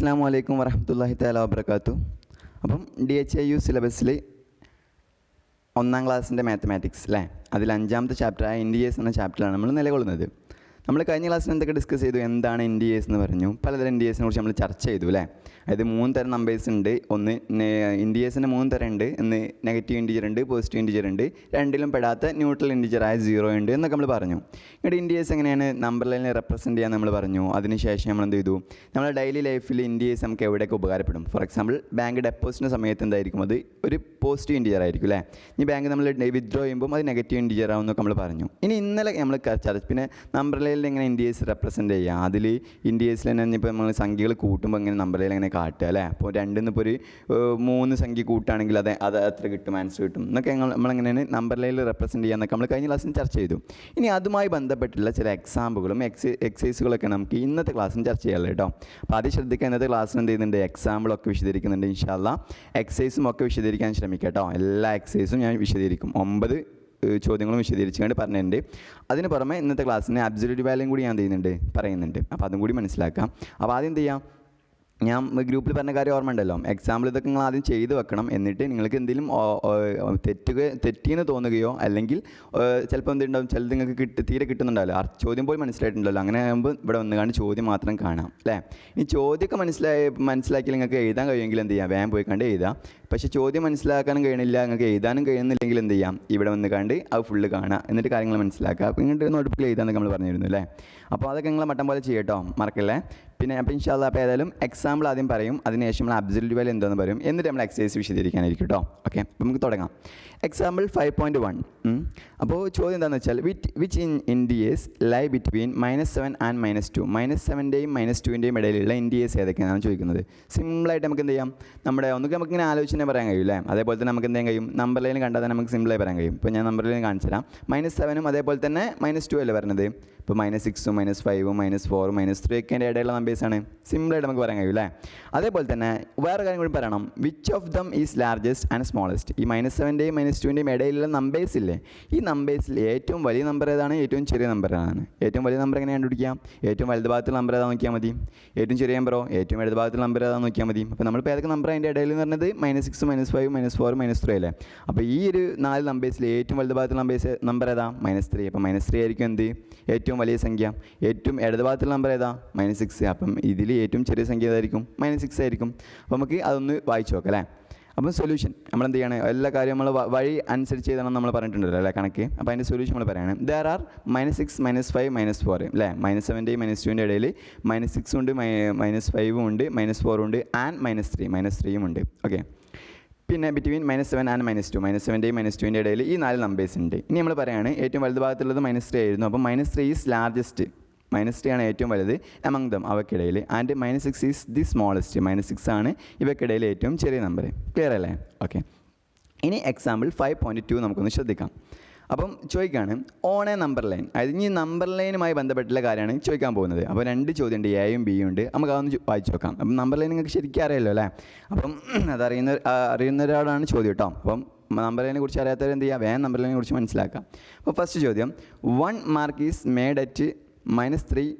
അസ്സലാമു അലൈക്കും വറഹ്മത്തുള്ളാഹി തആല വബറകാതുഹു. അപ്പം DHIU സിലബസിൽ 1ാം ക്ലാസ്സിൻ്റെ മാത്തമാറ്റിക്സ് അല്ലേ, അതിൽ 5ാമത്തെ ചാപ്റ്ററായ ഇൻഡിയേഴ്സ് എന്ന ചാപ്റ്ററിലാണ് നമ്മൾ നിലകൊള്ളുന്നത്. നമ്മൾ കഴിഞ്ഞ ക്ലാസ്സിൽ എന്തൊക്കെ ഡിസ്കസ് ചെയ്തു, എന്താണ് ഇൻഡിയേഴ്സ് എന്ന് പറഞ്ഞു, പലതരം ഇൻഡിയേഴ്സിനെ കുറിച്ച് നമ്മൾ ചർച്ച ചെയ്തു അല്ലേ. അതായത് 3 തരം നമ്പേഴ്സ് ഉണ്ട്. ഒന്ന് ഇൻഡിയേഴ്സിന് 3 തരം ഉണ്ട്. ഒന്ന് നെഗറ്റീവ് ഇൻറ്റിജർ ഉണ്ട്, പോസിറ്റീവ് ഇൻറ്റിജർ ഉണ്ട്, രണ്ടിലും പെടാത്ത ന്യൂട്രൽ ഇൻറ്റിജറായ 0 ഉണ്ട് എന്നൊക്കെ നമ്മൾ പറഞ്ഞു. ഇവിടെ ഇൻഡിയേഴ്സ് എങ്ങനെയാണ് നമ്പർ ലൈനിൽ റെപ്രസെൻറ്റ് ചെയ്യാൻ നമ്മൾ പറഞ്ഞു. അതിനുശേഷം നമ്മൾ എന്ത് ചെയ്തു, നമ്മുടെ ഡെയിലി ലൈഫിൽ ഇൻഡിയേഴ്സ് നമുക്ക് എവിടെയൊക്കെ ഉപകാരപ്പെടും. ഫോർ എക്സാമ്പിൾ ബാങ്ക് ഡെപ്പോസിറ്റിൻ്റെ സമയത്ത് എന്തായിരിക്കും, അത് ഒരു പോസിറ്റീവ് ഇൻറ്റിജർ ആയിരിക്കും അല്ലേ. ഈ ബാങ്ക് നമ്മൾ വിത്ഡ്രോ ചെയ്യുമ്പോൾ അത് നെഗറ്റീവ് ഇൻറ്റിജർ ആവുമെന്നൊക്കെ നമ്മൾ പറഞ്ഞു. ഇനി ഇന്നലെ നമ്മൾ പിന്നെ നമ്പർ ലൈനിൽ എങ്ങനെ ഇൻഡിയേഴ്സ് റെപ്രസെൻറ്റ് ചെയ്യുക, അതിൽ ഇൻഡിയേഴ്സിൽ തന്നെ ഇപ്പോൾ നമ്മൾ സംഖ്യകൾ കൂട്ടുമ്പോൾ എങ്ങനെ നമ്പർ ലൈനിൽ എങ്ങനെ കാട്ടുക അല്ലേ. അപ്പോൾ 2 ഇപ്പോൾ ഒരു 3 സംഖ്യ കൂട്ടുകയാണെങ്കിൽ അത് എത്ര കിട്ടും, ആൻസർ കിട്ടും എന്നൊക്കെ നമ്മളെങ്ങനെയാണ് നമ്പർ ലൈനിൽ റെപ്രസെൻറ്റ് ചെയ്യുക എന്നൊക്കെ നമ്മൾ കഴിഞ്ഞ ക്ലാസ്സിൽ ചർച്ച ചെയ്തു. ഇനി അതുമായി ബന്ധപ്പെട്ടുള്ള ചില എക്സാമ്പിളും എക്സസൈസുകളൊക്കെ നമുക്ക് ഇന്നത്തെ ക്ലാസ്സിൽ ചർച്ച ചെയ്യാറുള്ളത് കേട്ടോ. അപ്പോൾ ആദ്യം ശ്രദ്ധിക്കുക, ഇന്നത്തെ ക്ലാസ്സിൽ എന്ത് ചെയ്യുന്നുണ്ട്, എക്സാമ്പിളൊക്കെ വിശദീകരിക്കുന്നുണ്ട്. ഇൻഷാ അല്ലാഹ് എക്സസൈസും ഒക്കെ വിശദീകരിക്കാൻ ശ്രമിക്കാം കേട്ടോ. എല്ലാ എക്സസൈസും ഞാൻ വിശദീകരിക്കും. 9 ചോദ്യങ്ങളും വിശദീകരിച്ചുകൊണ്ട് പറഞ്ഞിട്ടുണ്ട്. അതിന് പുറമെ ഇന്നത്തെ ക്ലാസ്സിന് അബ്സല്യൂട്ട് വാല്യൂം കൂടി ഞാൻ പറയുന്നുണ്ട്. അപ്പോൾ അതും കൂടി മനസ്സിലാക്കാം. അപ്പോൾ ആദ്യം എന്ത് ചെയ്യാം, ഞാൻ ഗ്രൂപ്പിൽ പറഞ്ഞ കാര്യം ഓർമ്മ ഉണ്ടല്ലോ, എക്സാമ്പിൾ ഇതൊക്കെ നിങ്ങൾ ആദ്യം ചെയ്ത് വെക്കണം. എന്നിട്ട് നിങ്ങൾക്ക് എന്തെങ്കിലും തെറ്റിയെന്ന് തോന്നുകയോ അല്ലെങ്കിൽ ചിലപ്പോൾ എന്തുണ്ടാവും, ചിലത് നിങ്ങൾക്ക് തീരെ കിട്ടുന്നുണ്ടാവില്ല, ചോദ്യം പോലും മനസ്സിലായിട്ടുണ്ടല്ലോ. അങ്ങനെ ആകുമ്പോൾ ഇവിടെ വന്നുകൊണ്ട് ചോദ്യം മാത്രം കാണാം അല്ലേ. ഈ ചോദ്യമൊക്കെ മനസ്സിലാക്കി നിങ്ങൾക്ക് എഴുതാൻ കഴിയുമെങ്കിൽ എന്ത് ചെയ്യാം, വേഗം പോയി കണ്ട് എഴുതാം. പക്ഷേ ചോദ്യം മനസ്സിലാക്കാനും കഴിയണില്ല, നിങ്ങൾക്ക് എഴുതാനും കഴിയുന്നില്ലെങ്കിൽ എന്ത് ചെയ്യാം, ഇവിടെ വന്ന് കണ്ട് അത് ഫുള്ള് കാണുക, എന്നിട്ട് കാര്യങ്ങൾ മനസ്സിലാക്കുക. അപ്പോൾ ഇങ്ങോട്ട് നോട്ട്ബുക്കിൽ എഴുതാമെന്നൊക്കെ നമ്മൾ പറഞ്ഞിരുന്നു അല്ലേ. അപ്പോൾ അതൊക്കെ നിങ്ങൾ മട്ടം പോലെ ചെയ്യട്ടോ, മറക്കല്ലേ. പിന്നെ അപ്പോൾ ഇൻഷാ അല്ലാഹ് അപ്പോൾ ഏതായാലും എക്സാമ്പിൾ ആദ്യം പറയും, അതിനുശേഷം നമ്മൾ അബ്സല്യൂട്ട് വാല്യൂ എന്താണെന്ന് പറയും, എന്നിട്ട് നമ്മൾ എക്സസൈസ് വിശദീകരിക്കാനായിരിക്കും കേട്ടോ. ഓക്കെ, അപ്പോൾ നമുക്ക് തുടങ്ങാം. എക്സാമ്പിൾ 5.1. അപ്പോൾ ചോദ്യം എന്താണെന്ന് വെച്ചാൽ, which integers lie between -7 and -2. -7ൻ്റെയും -2ൻ്റെയും ഇടയിലുള്ള ഇൻഡിയേഴ്സ് ഏതൊക്കെയാണെന്ന് ചോദിക്കുന്നത്. സിമ്പിളായിട്ട് നമുക്ക് എന്ത് ചെയ്യാം, നമ്മുടെ ഒന്നുകിൽ നമുക്ക് ഇങ്ങനെ ആലോചന പറയാൻ കഴിയും അല്ലേ. അതേപോലെ തന്നെ നമുക്ക് എന്ത് ചെയ്യാൻ കഴിയും, നമ്പർ ലൈൻ കണ്ടാൽ തന്നെ നമുക്ക് സിമ്പിളായി പറയാൻ കഴിയും. ഇപ്പോൾ ഞാൻ നമ്പർ ലൈൻ കാണിച്ചു തരാം. -7ഉം അതേപോലെ തന്നെ -2 അല്ലേ പറഞ്ഞത്. ഇപ്പോൾ -6ഉം -5ഉം -4ഉം -3 ഒക്കെ എൻ്റെ ഇടയിലുള്ള നമ്പേഴ്സാണ്. സിമ്പിളായിട്ട് നമുക്ക് പറയാൻ കഴിയും അല്ലേ. അതേപോലെ തന്നെ വേറെ കാര്യം കൂടി പറയണം, which of them is largest and smallest. ഈ -7ൻ്റെയും -2ൻ്റെയും ഇടയിലുള്ള നമ്പേഴ്സ് ഇല്ലേ, ഈ നമ്പേഴ്സിൽ ഏറ്റവും വലിയ നമ്പർ ഏതാണ്, ഏറ്റവും ചെറിയ നമ്പർ ഏതാണ്. ഏറ്റവും വലിയ നമ്പർ എങ്ങനെ കണ്ടുപിടിക്കാം, ഏറ്റവും വലത് ഭാഗത്തുള്ള നമ്പർ ഏതാണെന്ന് നോക്കിയാൽ മതി. ഏറ്റവും ചെറിയ നമ്പറോ ഏറ്റവും ഇടത് ഭാഗത്തുള്ള നമ്പർ ഏതാണെന്ന് നോക്കിയാൽ മതി. അപ്പോൾ നമ്മളിപ്പോൾ ഏതൊക്കെ നമ്പർ അതിൻ്റെ ഇടയിൽ എന്ന് പറഞ്ഞത് -6, -5, -4, -3 അല്ലേ. അപ്പോൾ ഈ ഒരു 4 നമ്പേഴ്സിൽ ഏറ്റവും വലത് ഭാഗത്തുള്ള നമ്പർ ഏതാ, -3. അപ്പോൾ -3 ആയിരിക്കും എന്ത്, ഏറ്റവും വലിയ സംഖ്യ. ഏറ്റവും ഇടത് ഭാഗത്തുള്ള നമ്പർ ഏതാ, -6. അപ്പം ഇതിൽ ഏറ്റവും ചെറിയ സംഖ്യ ഏതായിരിക്കും, -6 ആയിരിക്കും. അപ്പോൾ നമുക്ക് അതൊന്ന് വായിച്ചു നോക്കാം അല്ലേ. അപ്പം സൊല്യൂഷൻ നമ്മൾ എന്ത് ചെയ്യണം, എല്ലാ കാര്യവും നമ്മൾ വഴി അനുസരിച്ച് ചെയ്യണം നമ്മൾ പറഞ്ഞിട്ടുണ്ടല്ലോ അല്ലേ കണക്ക്. അപ്പോൾ അതിൻ്റെ സൊല്യൂഷൻ നമ്മൾ പറയുകയാണ്, ദർ ആർ -6, -5, -4 അല്ലേ. -7ൻ്റെയും -2ൻ്റെ ഇടയിൽ -6 ഉണ്ട്, -5ഉം ഉണ്ട്, -4 ഉണ്ട്, ആൻഡ് -3 ഉണ്ട്. ഓക്കെ, പിന്നെ ബിറ്റ്വീൻ -7 ആൻഡ് -2, -7ൻ്റെയും -2ൻ്റെ ഇടയിൽ ഈ 4 നമ്പേഴ്സ് ഉണ്ട്. ഇനി നമ്മൾ പറയുകയാണ് ഏറ്റവും വലുത് ഭാഗത്തുള്ളത് -3 ആയിരുന്നു. അപ്പോൾ -3 ഈസ് ലാർജസ്റ്റ്, -3 ആണ് ഏറ്റവും വലുത് എമംഗ് ദം അവയ്ക്കിടയിൽ. ആൻഡ് -6 ഈസ് ദി സ്മോളസ്റ്റ്, -6 ആണ് ഇവയ്ക്കിടയിൽ ഏറ്റവും ചെറിയ നമ്പർ. ക്ലിയർ അല്ലേ. ഓക്കെ, ഇനി എക്സാമ്പിൾ 5.2 നമുക്കൊന്ന് ശ്രദ്ധിക്കാം. അപ്പം ചോദിക്കുകയാണ്, ഓൺ എ നമ്പർ ലൈൻ. അതായത് ഈ നമ്പർ ലൈനുമായി ബന്ധപ്പെട്ടുള്ള കാര്യമാണ് ചോദിക്കാൻ പോകുന്നത്. അപ്പോൾ 2 ചോദ്യമുണ്ട്, എയും ബിയും ഉണ്ട്. നമുക്ക് അതൊന്ന് വായിച്ചു നോക്കാം. അപ്പം നമ്പർ ലൈൻ നിങ്ങൾക്ക് ശരിക്കും അറിയാമല്ലോ അല്ലേ. അപ്പം അറിയുന്ന ഒരാളാണ് ചോദ്യം കേട്ടോ. അപ്പം നമ്പർ ലൈനെ കുറിച്ച് അറിയാത്തവർ എന്ത് ചെയ്യുക, വേഗം നമ്പർ ലൈനെ കുറിച്ച് മനസ്സിലാക്കാം. അപ്പോൾ ഫസ്റ്റ് ചോദ്യം, 1 മാർക്ക് ഈസ് മെയ്ഡ് അറ്റ് -3.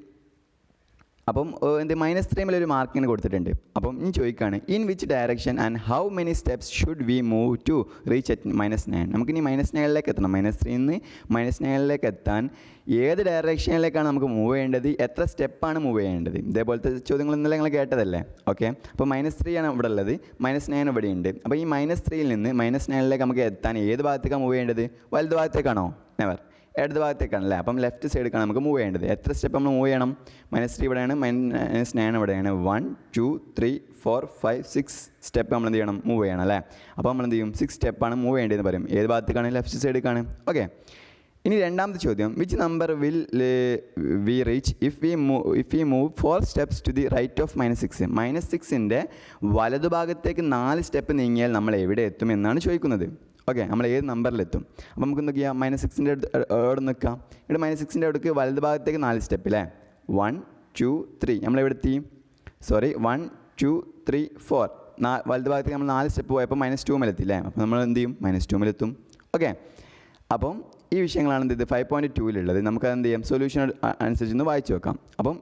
അപ്പം എന്ത് -3 ഒരു മാർക്കിന് കൊടുത്തിട്ടുണ്ട്. അപ്പം ഇനി ചോദിക്കുകയാണ്, in which direction and how many steps should we move to reach at -9. നമുക്കിനി -9ലേക്ക് എത്തണം. -3 നിന്ന് -9ലേക്ക് എത്താൻ ഏത് ഡയറക്ഷനിലേക്കാണ് നമുക്ക് മൂവ് ചെയ്യേണ്ടത്, എത്ര സ്റ്റെപ്പാണ് മൂവ് ചെയ്യേണ്ടത്. ഇതേപോലത്തെ ചോദ്യങ്ങൾ ഇന്നലെ നിങ്ങൾ കേട്ടതല്ലേ. ഓക്കെ, അപ്പോൾ -3 ആണ് ഇവിടെ ഉള്ളത്, -9 ഇവിടെ ഉണ്ട്. അപ്പോൾ ഈ -3യിൽ നിന്ന് -9ലേക്ക് നമുക്ക് എത്താൻ ഏത് ഭാഗത്തേക്കാണ് മൂവ് ചെയ്യേണ്ടത്, വലത് ഭാഗത്തേക്കാണോ, നെവർ, ഇടത് ഭാഗത്തേക്കാണല്ലേ. അപ്പം ലെഫ്റ്റ് സൈഡിലേക്കാണ് നമുക്ക് മൂവ് ചെയ്യേണ്ടത്. എത്ര സ്റ്റെപ്പ് നമ്മൾ മൂവ് ചെയ്യണം, -3 ഇവിടെയാണ്, -9 ഇവിടെയാണ്. 1, 2, 3, 4, 5, 6 സ്റ്റെപ്പ് നമ്മൾ എന്ത് ചെയ്യണം, മൂവ് ചെയ്യണം അല്ലേ. അപ്പോൾ നമ്മൾ എന്ത് ചെയ്യും, 6 സ്റ്റെപ്പാണ് മൂവ് ചെയ്യേണ്ടതെന്ന് പറയും. ഏത് ഭാഗത്തേക്കാണ്, ലെഫ്റ്റ് സൈഡിലേക്കാണ്. ഓക്കെ, ഇനി രണ്ടാമത്തെ ചോദ്യം, which number will we reach if we move 4 steps to the right of -6. -6ൻ്റെ വലതുഭാഗത്തേക്ക് 4 സ്റ്റെപ്പ് നീങ്ങിയാൽ നമ്മൾ എവിടെ എത്തും എന്നാണ് ചോദിക്കുന്നത്. ഓക്കെ, നമ്മൾ ഏത് നമ്പറിലെത്തും. അപ്പോൾ നമുക്ക് എന്തൊക്കെ ചെയ്യാം, -6ൻ്റെ അവിടെ നിൽക്കാം. ഇവിടെ -6ൻ്റെ അവിടേക്ക് വലത് ഭാഗത്തേക്ക് 4 സ്റ്റെപ്പ് അല്ലേ. 1, 2, 3 നമ്മളെവിടെ എത്തി, 1, 2, 3, 4 വലത് ഭാഗത്തേക്ക് നമ്മൾ 4 സ്റ്റെപ്പ് പോയപ്പോൾ -2 എത്തി അല്ലേ. അപ്പോൾ നമ്മൾ എന്ത് ചെയ്യും, -2 എത്തും. ഓക്കെ, അപ്പം ഈ വിഷയങ്ങളാണ് എന്ത് 5.2-ലുള്ളത്. നമുക്ക് എന്ത് ചെയ്യാം, സൊല്യൂഷൻ അനുസരിച്ച് ഒന്ന് വായിച്ചു നോക്കാം. അപ്പം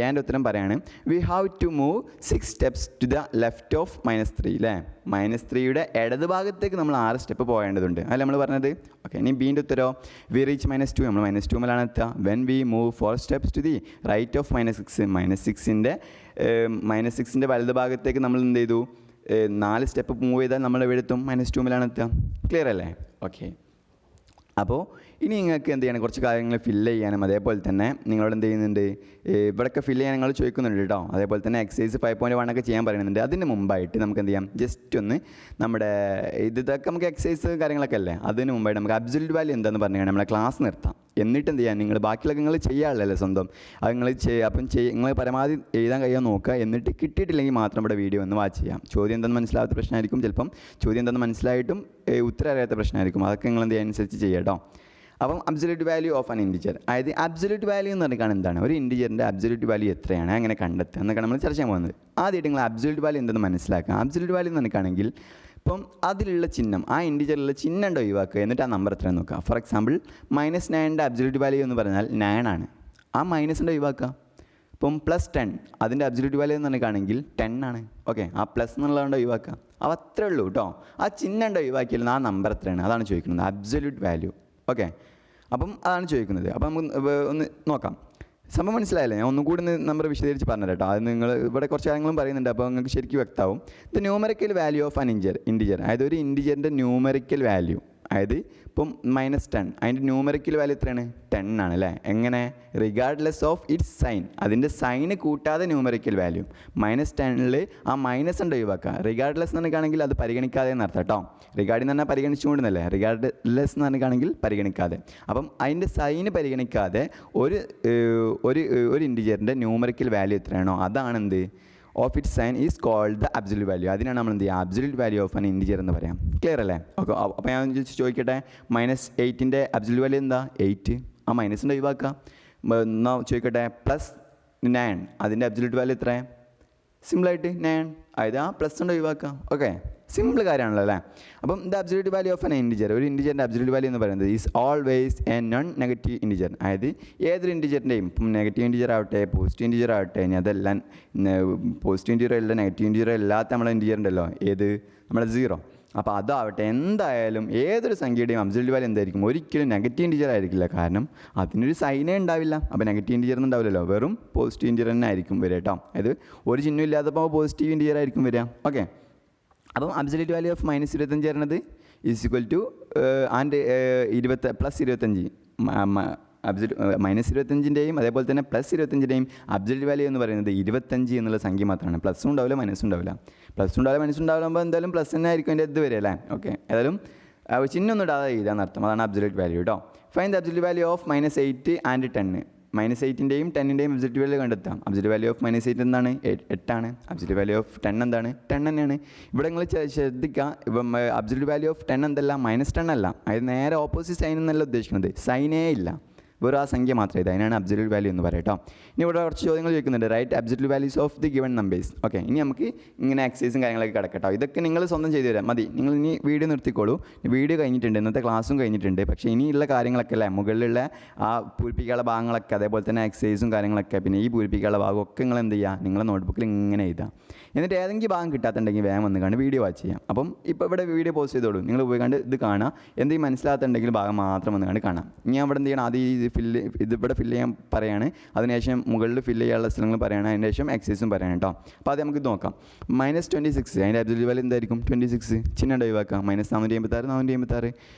എൻ്റെ ഉത്തരം പറയാണ്, we have to move 6 steps to the left of -3 അല്ലേ. -3യുടെ ഇടത് ഭാഗത്തേക്ക് നമ്മൾ 6 സ്റ്റെപ്പ് പോകേണ്ടതുണ്ട് അല്ലേ നമ്മൾ പറഞ്ഞത്. ഓക്കെ, ഇനി ബീൻ്റെ ഉത്തരോ, വി റീച്ച് -2, നമ്മൾ -2 മേലാണ് എത്തുക. When we move 4 steps to the right of -6 -6ൻ്റെ വലത് ഭാഗത്തേക്ക് നമ്മൾ എന്ത് ചെയ്തു, 4 സ്റ്റെപ്പ് മൂവ് ചെയ്താൽ നമ്മൾ എവിടെ എത്തും, -2 മേലാണ് എത്തുക. ക്ലിയർ അല്ലേ? ഓക്കെ, അപ്പോൾ ഇനി നിങ്ങൾക്ക് എന്ത് ചെയ്യണം, കുറച്ച് കാര്യങ്ങൾ ഫില്ല് ചെയ്യാനും അതേപോലെ തന്നെ നിങ്ങളോട് എന്ത് ചെയ്യുന്നുണ്ട്, ഇവിടെയൊക്കെ ഫില്ല് ചെയ്യാൻ നിങ്ങൾ ചോദിക്കുന്നുണ്ട് കേട്ടോ. അതേപോലെ തന്നെ എക്സസൈസ് 5.1 ഒക്കെ ചെയ്യാൻ പറയുന്നുണ്ട്. അതിന് മുമ്പായിട്ട് നമുക്ക് എന്ത് ചെയ്യാം, ജസ്റ്റ് ഒന്ന് നമ്മുടെ ഇതൊക്കെ നമുക്ക് എക്സസൈസ് കാര്യങ്ങളൊക്കെ അല്ലേ, അതിന് മുമ്പായിട്ട് നമുക്ക് അബ്സല്യൂട്ട് വാല്യൂ എന്താണെന്ന് പറഞ്ഞു നമ്മളെ ക്ലാസ് നിർത്താം. എന്നിട്ട് എന്ത് ചെയ്യാം, നിങ്ങൾ ബാക്കിയുള്ളതൊക്കെ നിങ്ങൾ ചെയ്യാനുള്ളല്ലേ സ്വന്തം, അത് നിങ്ങൾ അപ്പം നിങ്ങൾ പരമാവധി എഴുതാൻ കഴിയാൻ നോക്കുക. എന്നിട്ട് കിട്ടിയിട്ടില്ലെങ്കിൽ മാത്രം ഇവിടെ വീഡിയോ ഒന്ന് വാച്ച് ചെയ്യാം. ചോദ്യം എന്താണെന്ന് മനസ്സിലാവാത്ത പ്രശ്നമായിരിക്കും, ചിലപ്പം ചോദ്യം എന്താണെന്ന് മനസ്സിലായിട്ടും ഉത്തരം അറിയാത്ത പ്രശ്നമായിരിക്കും. അതൊക്കെ നിങ്ങൾ എന്ത് ചെയ്യാൻ അനുസരിച്ച് ചെയ്യാം കേട്ടോ. അപ്പം absolute value of an integer, അതായത് അബ്സല്യൂട്ട് വാല്യൂ എന്ന് പറഞ്ഞാൽ എന്താണ്, ഒരു ഇൻറ്റിജറിൻ്റെ അബ്സല്യൂട്ട് വാല്യൂ എത്രയാണ് അങ്ങനെ കണ്ടെത്തുക എന്നൊക്കെ നമ്മൾ ചർച്ച ചെയ്യാൻ പോകുന്നത്. ആദ്യമായിട്ട് നിങ്ങൾ അബ്സല്യൂട്ട് വാല്യൂ എന്തെന്ന് മനസ്സിലാക്കുക. അബ്സല്യൂട്ട് വാല്യൂ എന്ന് പറഞ്ഞിട്ടാണെങ്കിൽ ഇപ്പം അതിലുള്ള ചിഹ്നം, ആ ഇൻറ്റിജറിലുള്ള ചിഹ്നം ഉണ്ടോ ഒഴിവാക്കുക, എന്നിട്ട് ആ നമ്പർ എത്ര നോക്കുക. ഫോർ എക്സാമ്പിൾ -9ൻ്റെ അബ്സല്യൂട്ട് വാല്യൂ എന്ന് പറഞ്ഞാൽ 9 ആണ്. ആ മൈനസിൻ്റെ ഒഴിവാക്കുക. ഇപ്പം +10 അതിൻ്റെ അബ്സല്യൂട്ട് വാല്യൂ എന്ന് പറഞ്ഞിട്ടാണെങ്കിൽ 10 ആണ്. ഓക്കെ, ആ പ്ലസ് എന്നുള്ളതുകൊണ്ട് ഒഴിവാക്കുക. അപ്പോൾ അത്രേ ഉള്ളൂ കേട്ടോ. ആ ചിഹ്നം ഉണ്ടോ ഒഴിവാക്കിയാൽ ആ നമ്പർ എത്രയാണ് അതാണ് ചോദിക്കുന്നത്, അബ്സല്യൂട്ട് വാല്യൂ. ഓക്കെ, അപ്പം അതാണ് ചോദിക്കുന്നത്. അപ്പം നമുക്ക് ഒന്ന് നോക്കാം. സംഭവം മനസ്സിലായില്ലേ? ഞാൻ ഒന്നും കൂടി നമ്പർ വിശദീകരിച്ച് പറഞ്ഞുതരാം കേട്ടോ. അത് നിങ്ങൾ ഇവിടെ കുറച്ച് കാര്യങ്ങളും പറയുന്നുണ്ട്, അപ്പോൾ നിങ്ങൾക്ക് ശരിക്കും വ്യക്തമാവും. The numerical value of an integer, അതായത് ഒരു ഇൻറ്റിജറിൻ്റെ ന്യൂമറിക്കൽ വാല്യൂ, അതായത് ഇപ്പം -10 അതിൻ്റെ ന്യൂമറിക്കൽ വാല്യൂ എത്രയാണ്, 10 ആണ് അല്ലേ. എങ്ങനെ, റിഗാർഡ്ലെസ് ഓഫ് ഇറ്റ്സ് സൈൻ, അതിൻ്റെ സൈന് കൂട്ടാതെ ന്യൂമറിക്കൽ വാല്യൂ. -10ൽ ആ മൈനസ് ഉണ്ട് ഒഴിവാക്കുക. റിഗാർഡ്ലെസ് എന്ന് പറഞ്ഞിട്ടാണെങ്കിൽ അത് പരിഗണിക്കാതെ എന്നർത്ഥം കേട്ടോ. റിഗാർഡിൽ എന്ന് പറഞ്ഞാൽ പരിഗണിച്ചുകൊണ്ടെന്നല്ലേ, റിഗാർഡ്ലെസ് എന്ന് പറഞ്ഞിട്ടാണെങ്കിൽ പരിഗണിക്കാതെ. അപ്പം അതിൻ്റെ സൈന് പരിഗണിക്കാതെ ഒരു ഇൻറ്റിജറിൻ്റെ ന്യൂമറിക്കൽ വാല്യൂ എത്രയാണോ അതാണെന്ത്, of it sign is called the absolute value. അതിനാണ് നമ്മൾ എന്ത് ചെയ്യുക, absolute value of an integer എന്ന് പറയാം. ക്ലിയർ അല്ലേ? ഓക്കെ, അപ്പോൾ ഞാൻ ചോദിക്കട്ടെ, -8ൻ്റെ അബ്സല്യൂട്ട് വാല്യൂ എന്താ, 8. ആ മൈനസിൻ്റെ ഒഴിവാക്കുക. എന്നാൽ ചോദിക്കട്ടെ, +9 അതിൻ്റെ അബ്സല്യൂട്ട് വാല്യൂ എത്ര, സിമ്പിളായിട്ട് 9, അതായത് ആ പ്ലസ് കൊണ്ട് ഒഴിവാക്കുക. ഓക്കെ, സിമ്പിൾ കാര്യമാണല്ലോ അല്ലേ. അപ്പം the absolute value of an integer, ഒരു ഇൻറ്റിജറിൻ്റെ അബ്സല്യൂട്ട് വാല്യൂ എന്ന് പറയുന്നത് is always A non negative integer. അതായത് ഏതൊരു ഇൻറ്റിജറിൻ്റെയും, ഇപ്പം നെഗറ്റീവ് ഇൻറ്റിജർ ആവട്ടെ പോസിറ്റീവ് ഇൻറ്റിജർ ആവട്ടെ, ഇനി അതെല്ലാം പോസിറ്റീവ് ഇൻറ്റിജർ അല്ല നെഗറ്റീവ് ഇൻറ്റിജർ അല്ലാത്ത നമ്മളെ ഇൻറ്റിജർ ഉണ്ടല്ലോ, ഏത് നമ്മളെ 0. അപ്പോൾ അതാവട്ടെ എന്തായാലും ഏതൊരു സംഖ്യയുടെയും അബ്സല്യൂട്ട് വാല്യൂ എന്തായിരിക്കും, ഒരിക്കലും നെഗറ്റീവ് ഇൻറ്റിജർ ആയിരിക്കില്ല. കാരണം അതിനൊരു സൈനേ ഉണ്ടാവില്ല. അപ്പോൾ നെഗറ്റീവ് ഇൻറ്റിജർ ഒന്നും ഉണ്ടാവില്ലല്ലോ, വെറും പോസിറ്റീവ് ഇൻറ്റിജർ തന്നെ ആയിരിക്കും വരിക കേട്ടോ. അതായത് ഒരു ചിഹ്നം ഇല്ലാത്തപ്പോൾ പോസിറ്റീവ് ഇൻറ്റിജർ ആയിരിക്കും വരിക. ഓക്കെ, അപ്പം അബ്സല്യൂട്ട് വാല്യൂ ഓഫ് -25 വരുന്നത് +25 -25ൻ്റെയും അതേപോലെ തന്നെ +25ൻ്റെയും അബ്സല്യൂട്ട് വാല്യൂ എന്ന് പറയുന്നത് 25 എന്നുള്ള സംഖ്യ മാത്രമാണ്. പ്ലസ്സും ഉണ്ടാവില്ല മൈനസും ഉണ്ടാവില്ല. മൈനസും ഉണ്ടാവുമ്പോൾ എന്തായാലും പ്ലസ് തന്നെ ആയിരിക്കും അതിൻ്റെ ഇത് വരെ അല്ലേ. ഓക്കെ, ഏതായാലും ചിഹ്നം ഒന്നും ഇടാതെ എഴുതാൻ അർത്ഥം, അതാണ് അബ്സല്യൂട്ട് വാല്യൂ കേട്ടോ. Find the absolute value of -8 and 10. -8ൻ്റെയും 10ൻ്റെയും അബ്സല്യൂട്ട് വാല്യൂ കണ്ടെത്താം. അബ്സല്യൂട്ട് വാല്യൂ ഓഫ് -8 എന്താണ്, 8 ആണ്. അബ്സല്യൂട്ട് വാല്യൂ ഓഫ് 10 എന്താണ്, 10 തന്നെയാണ്. ഇവിടെ നിങ്ങൾ ശ്രദ്ധിക്കുക, ഇപ്പം അബ്സല്യൂട്ട് വാല്യൂ ഓഫ് 10 എന്തല്ല, -10 അല്ല. അത് നേരെ ഓപ്പോസിറ്റ് സൈൻ എന്നല്ല ഉദ്ദേശിക്കുന്നത്, സൈനേ ഇല്ല, വെറും ആ സംഖ്യ മാത്രമേ ഇത്, അതിനാണ് അബ്സല്യൂട്ട് വാല്യൂ എന്ന് പറയാം കേട്ടോ. ഇനി ഇവിടെ കുറച്ച് ചോദ്യങ്ങൾ ചോദിക്കുന്നുണ്ട്, write absolute values of the given numbers. Okay, ഇനി നമുക്ക് ഇങ്ങനെ എക്സസൈസും കാര്യങ്ങളൊക്കെ കിടക്കട്ടോ. ഇതൊക്കെ നിങ്ങൾ സ്വന്തം ചെയ്തു തരാം മതി. നിങ്ങൾ ഇനി വീഡിയോ നിർത്തിക്കോളൂ. വീഡിയോ കഴിഞ്ഞിട്ടുണ്ട്, ഇന്നത്തെ ക്ലാസ്സും കഴിഞ്ഞിട്ടുണ്ട്. പക്ഷേ ഇനിയുള്ള കാര്യങ്ങളൊക്കെ അല്ലേ, മുകളിലുള്ള ആ പൂരിപ്പിക്കാനുള്ള ഭാഗങ്ങളൊക്കെ, അതേപോലെ തന്നെ എക്സസൈസും കാര്യങ്ങളൊക്കെ, പിന്നെ ഈ പൂരിപ്പിക്കാനുള്ള ഭാഗമൊക്കെ നിങ്ങൾ എന്ത് ചെയ്യുക, നിങ്ങളുടെ നോട്ട്ബുക്കിൽ ഇങ്ങനെ എഴുതാം. എന്നിട്ട് ഏതെങ്കിലും ഭാഗം കിട്ടാത്തുണ്ടെങ്കിൽ വേഗം വന്ന് കണ്ട് വീഡിയോ വാച്ച് ചെയ്യാം. അപ്പം ഇപ്പോൾ ഇവിടെ വീഡിയോ പോസ്റ്റ് ചെയ്തോളൂ, നിങ്ങൾ പോയി കണ്ട് ഇത് കാണാം. എന്തെങ്കിലും മനസ്സിലാത്തുണ്ടെങ്കിൽ ഭാഗം മാത്രം വന്ന് കണ്ട് കാണാം. ഇനി അവിടെ എന്ത് ചെയ്യണം, ആദ്യം ഇതിവിടെ ഫില്ല് ചെയ്യാൻ പറയാണ്, അതിനുശേഷം മുകളിൽ ഫില്ല് ചെയ്യാനുള്ള സ്ഥലങ്ങൾ പറയണം, അതിന് ശേഷം എക്സസൈസും പറയണം കേട്ടോ. അപ്പോൾ അത് നമുക്ക് നോക്കാം. -26 അതിൻ്റെ അബ്സല്യൂട്ട് വാല്യൂ എന്തായിരിക്കും, 26. ചിഹ്നം ഒഴിവാക്കാം. -486 486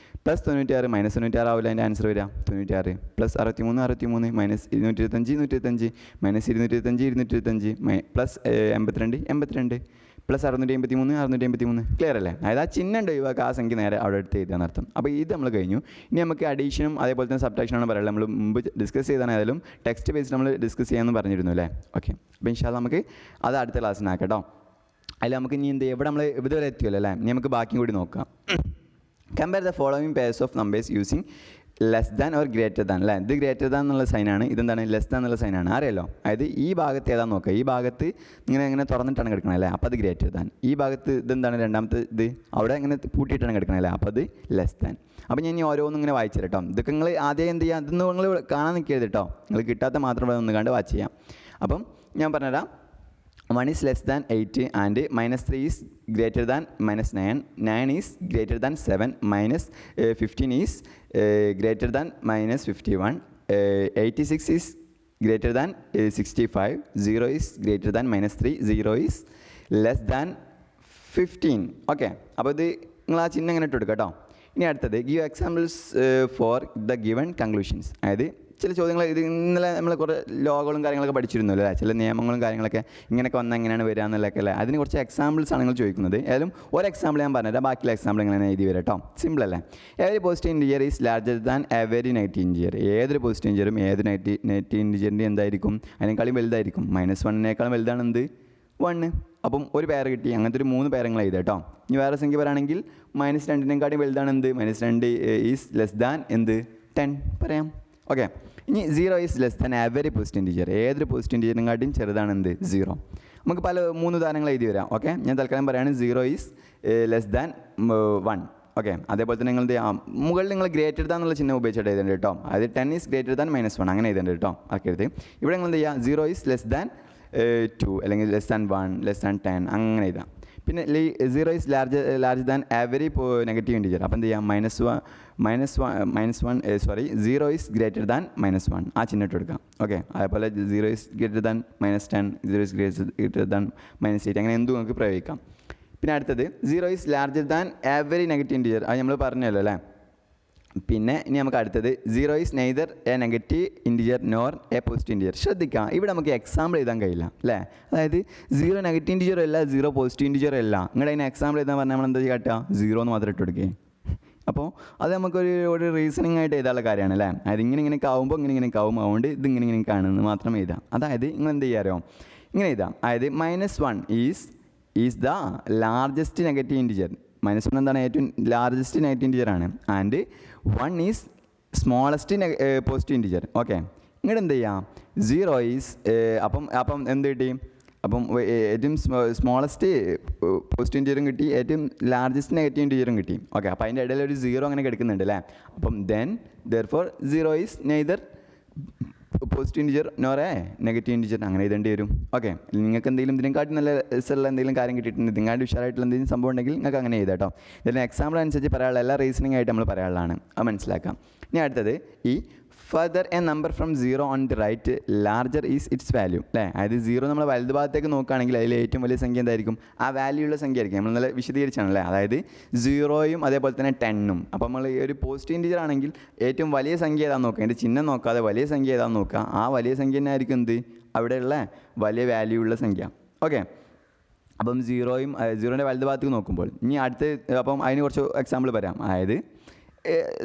+96 -96 ആവില്ല അതിൻ്റെ ആൻസർ വരിക 96 +63 63 -225 -225 -225 +82 82 +683 683. ക്ലിയർ അല്ലേ? അതായത് ആ ചിഹ്നം ഉണ്ട് ഒഴിവാക്കുക, ആ സംഖ്യ നേരെ അവിടെ എടുത്ത് എഴുതാൻ അർത്ഥം. അപ്പോൾ ഇത് നമ്മൾ കഴിഞ്ഞു. ഇനി നമുക്ക് അഡീഷനും അതേപോലെ തന്നെ സബ്ട്രാക്ഷനാണ് പറയുന്നത്. നമ്മൾ മുമ്പ് ഡിസ്കസ് ചെയ്താലും ടെക്സ്റ്റ് ബേസ്ഡ് നമ്മൾ ഡിസ്കസ് ചെയ്യാമെന്ന് പറഞ്ഞിരുന്നു അല്ലേ. ഓക്കെ, അപ്പോൾ ഇൻഷാല്ലാ നമുക്ക് അത് അടുത്ത ക്ലാസ്സിനാക്കാം കേട്ടോ. അതിൽ നമുക്ക് ഇനി എന്ത് ചെയ്യും, ഇവിടെ നമ്മൾ ഇതുവരെ എത്തിയല്ലോ അല്ലേ. ഇനി നമുക്ക് ബാക്കിയും കൂടി നോക്കാം. Compare the following pairs of numbers using less than or greater than അല്ലേ, ഇത് ഗ്രേറ്റർ ദാൻ എന്നുള്ള സൈനാണ്, ഇതെന്താണ് ലെസ് ദാൻ എന്നുള്ള സൈനാണ്, അറിയാലോ. അതായത് ഈ ഭാഗത്ത് ഏതാണെന്ന് നോക്കുക, ഈ ഭാഗത്ത് ഇങ്ങനെ തുറന്നിട്ടാണ് കിടക്കുന്നത് അല്ലേ, അപ്പോൾ അത് ഗ്രേറ്റർ ദാൻ. ഈ ഭാഗത്ത് ഇതെന്താണ് രണ്ടാമത്തെ ഇത് അവിടെ ഇങ്ങനെ പൂട്ടിയിട്ടാണ് കിടക്കുന്നത് അല്ലേ, അപ്പോൾ അത് ലെസ് ദാൻ. അപ്പോൾ ഞാൻ ഇനി ഓരോന്നും ഇങ്ങനെ വായിച്ചു കേട്ടോ. ഇതൊക്കെ നിങ്ങൾ ആദ്യം എന്ത് ചെയ്യുക, ഇതൊന്നും നിങ്ങൾ കാണാൻ നിൽക്കരുത് കേട്ടോ, നിങ്ങൾ കിട്ടാത്ത മാത്രം ഒന്ന് കണ്ട് വാച്ച് ചെയ്യാം. അപ്പം ഞാൻ പറഞ്ഞുതരാം. 1 is less than 8 and -3 is greater than -9. 9 is greater than 7. -15 is greater than -51. 86 is greater than 65. 0 is greater than -3. 0 is less than 15. Okay, അപ്പോൾ ഇത് നിങ്ങൾ ആ ചിഹ്നം ഇങ്ങനെ ഇട്ട് കൊടുക്കുക കേട്ടോ. ഇനി അടുത്തത് give examples for the given conclusions. അതായത് ചില ചോദ്യങ്ങൾ ഇത് ഇന്നലെ നമ്മൾ കുറേ ലോകളും കാര്യങ്ങളൊക്കെ പഠിച്ചിരുന്നല്ലോ അല്ലേ, ചില നിയമങ്ങളും കാര്യങ്ങളൊക്കെ ഇങ്ങനെയൊക്കെ വന്നാൽ എങ്ങനെയാണ് വരിക എന്നുള്ളതൊക്കെ അല്ലേ, അതിന് കുറച്ച് എക്സാമ്പിൾസാണ് നിങ്ങൾ ചോദിക്കുന്നത്. ഏതായാലും ഒരു എക്സാമ്പിൾ ഞാൻ പറഞ്ഞുതരാം, ബാക്കിയുള്ള എക്സാമ്പിൾ എങ്ങനെ എഴുതി വരാം കേട്ടോ. സിമ്പിൾ അല്ലേ. Every positive integer is larger than every negative integer. ഏതൊരു പോസിറ്റീവ് ഇൻറ്റിജറും ഏത് നെഗറ്റീവ് ഇൻറ്റിജറിൻ്റെ എന്തായിരിക്കും, അതിനേക്കാളും വലുതായിരിക്കും. -1 വലുതാണ് എന്ത്, 1. അപ്പം ഒരു പേര് കിട്ടി, അങ്ങനത്തെ ഒരു 3 പേരങ്ങൾ എഴുതാം കേട്ടോ. ഇനി വേറെ സംഖ്യ പറയുകയാണെങ്കിൽ -2 വലുതാണ് എന്ത്, -2 ഈസ് ലെസ് ദാൻ എന്ത് 10 പറയാം. ഓക്കെ, ഇനി 0 is less than every positive integer. ഏതൊരു പോസിറ്റീവ് ഇൻറ്റിജറിനെക്കാട്ടിയും ചെറുതാണ് എന്ത് 0. നമുക്ക് പല 3 ഉദാഹരണങ്ങൾ എഴുതി വരാം. ഓക്കെ, ഞാൻ തൽക്കാലം പറയുകയാണ് 0 ഈസ് ലെസ് ദാൻ 1. ഓക്കെ, അതേപോലെ തന്നെ നിങ്ങൾ മുകളിൽ നിങ്ങൾ ഗ്രേറ്റർ ദാൻ എന്നുള്ള ചിഹ്നം ഉപയോഗിച്ചിട്ട് എഴുതേണ്ടത് കേട്ടോ. അതായത് 10 ഈസ് ഗ്രേറ്റർ ദാൻ -1 അങ്ങനെ എഴുതേണ്ടത് കേട്ടോ. ആക്കരുത്. ഇവിടെ നിങ്ങൾ എന്ത് ചെയ്യുക, 0 ഈസ് ലെസ് ദാൻ 2 അല്ലെങ്കിൽ ലെസ് ദാൻ 1 ലെസ് ദാൻ 10 അങ്ങനെ എഴുതാം. പിന്നെ 0 is larger than every negative integer. അപ്പോൾ എന്ത് ചെയ്യാം, -1 0 ഈസ് ഗ്രേറ്റർ ദാൻ -1 ആ ചിഹ്നം ഇട്ട് കൊടുക്കാം. ഓക്കെ, അതേപോലെ 0 is greater than -10, 0 is greater than -8 അങ്ങനെ എന്തും നമുക്ക് പ്രയോഗിക്കാം. പിന്നെ അടുത്തത് 0 is larger than every negative integer. അത് നമ്മൾ പറഞ്ഞല്ലോ അല്ലേ. പിന്നെ ഇനി നമുക്ക് അടുത്തത് 0 is neither A negative integer nor A positive integer. ശ്രദ്ധിക്കുക, ഇവിടെ നമുക്ക് എക്സാമ്പിൾ എഴുതാൻ കഴിയില്ല അല്ലേ. അതായത് 0 നെഗറ്റീവ് ഇൻറ്റിജർ അല്ല, 0 പോസിറ്റീവ് ഇൻറ്റിജർ അല്ല. നിങ്ങളുടെ അതിന് എക്സാമ്പിൾ എഴുതാൻ പറഞ്ഞാൽ നമ്മൾ എന്താ കാട്ടുക, 0 എന്ന് മാത്രം ഇട്ട് കൊടുക്കുക. അപ്പോൾ അത് നമുക്കൊരു റീസണിങ് ആയിട്ട് എഴുതാനുള്ള കാര്യമാണ് അല്ലേ. അതായത് ഇങ്ങനെയൊക്കെ ആവുമ്പോൾ ഇങ്ങനെയൊക്കെ ആവും, അതുകൊണ്ട് ഇത് ഇങ്ങനെ കാണുന്നത് മാത്രം എഴുതാം. അതായത് നിങ്ങൾ എന്ത് ചെയ്യാറോ, ഇങ്ങനെ എഴുതാം. അതായത് -1 is the largest negative integer. -1 എന്താണ്, ഏറ്റവും ലാർജസ്റ്റ് നെഗറ്റീവ് ഇൻറ്റിജർ ആണ്. And 1 is smallest positive integer. Okay, ഇങ്ങോട്ട് എന്ത് ചെയ്യാം, 0 ഈസ് അപ്പം എന്ത് കിട്ടി, അപ്പം ഏറ്റവും സ്മോളസ്റ്റ് പോസിറ്റീവ് ഇൻറ്റിജറും കിട്ടി, ഏറ്റവും ലാർജസ്റ്റ് നെഗറ്റീവ് ഇൻറ്റിജറും കിട്ടി. ഓക്കെ, അപ്പോൾ അതിൻ്റെ ഇടയിൽ ഒരു 0 അങ്ങനെ കിടക്കുന്നുണ്ട് അല്ലേ. അപ്പം therefore 0 is neither positive integer nor A negative integer അങ്ങനെ എഴുതേണ്ടി വരും. ഓക്കെ, നിങ്ങൾക്ക് എന്തെങ്കിലും ഇതിനെക്കാട്ടി നല്ല റിസൾട്ട് എന്തെങ്കിലും കാര്യം കിട്ടിയിട്ടുണ്ട്, ഇതിനെക്കാട്ടി ഉഷാറായിട്ടുള്ള എന്തെങ്കിലും സംഭവം ഉണ്ടെങ്കിൽ നിങ്ങൾക്ക് അങ്ങനെ എഴുതാം കേട്ടോ. ഇതിന് എക്സാമ്പിൾ അനുസരിച്ച് പറയാനുള്ള എല്ലാ റീസണിംഗ് ആയിട്ട് നമ്മൾ പറയാനുള്ളതാണ്, അത് മനസ്സിലാക്കാം. ഇനി അടുത്തത് ഈ further a number from 0 on the right larger is its value അല്ലേ. അതായത് 0 നമ്മൾ വലതു ഭാഗത്തേക്ക് നോക്കുകയാണെങ്കിൽ അതിൽ ഏറ്റവും വലിയ സംഖ്യ എന്തായിരിക്കും, ആ വാല്യൂ ഉള്ള സംഖ്യ ആയിരിക്കും. നമ്മൾ നല്ല വിശദീകരിച്ചാണല്ലേ. അതായത് 0യും അതേപോലെ തന്നെ 10ഉം. അപ്പോൾ നമ്മൾ ഈ ഒരു പോസിറ്റീവ് ഇൻറ്റിജർ ആണെങ്കിൽ ഏറ്റവും വലിയ സംഖ്യ ഏതാണെന്ന് നോക്കുക, അതിൻ്റെ ചിഹ്നം നോക്കാതെ വലിയ സംഖ്യ ഏതാണെന്ന് നോക്കുക. ആ വലിയ സംഖ്യ തന്നെ ആയിരിക്കും എന്ത്, അവിടെയുള്ള വലിയ വാല്യൂ ഉള്ള സംഖ്യ. ഓക്കെ, അപ്പം 0ൻ്റെ വലതു ഭാഗത്തേക്ക് നോക്കുമ്പോൾ ഇനി അടുത്ത് അപ്പം അതിന് കുറച്ച് എക്സാമ്പിൾ പറയാം. അതായത്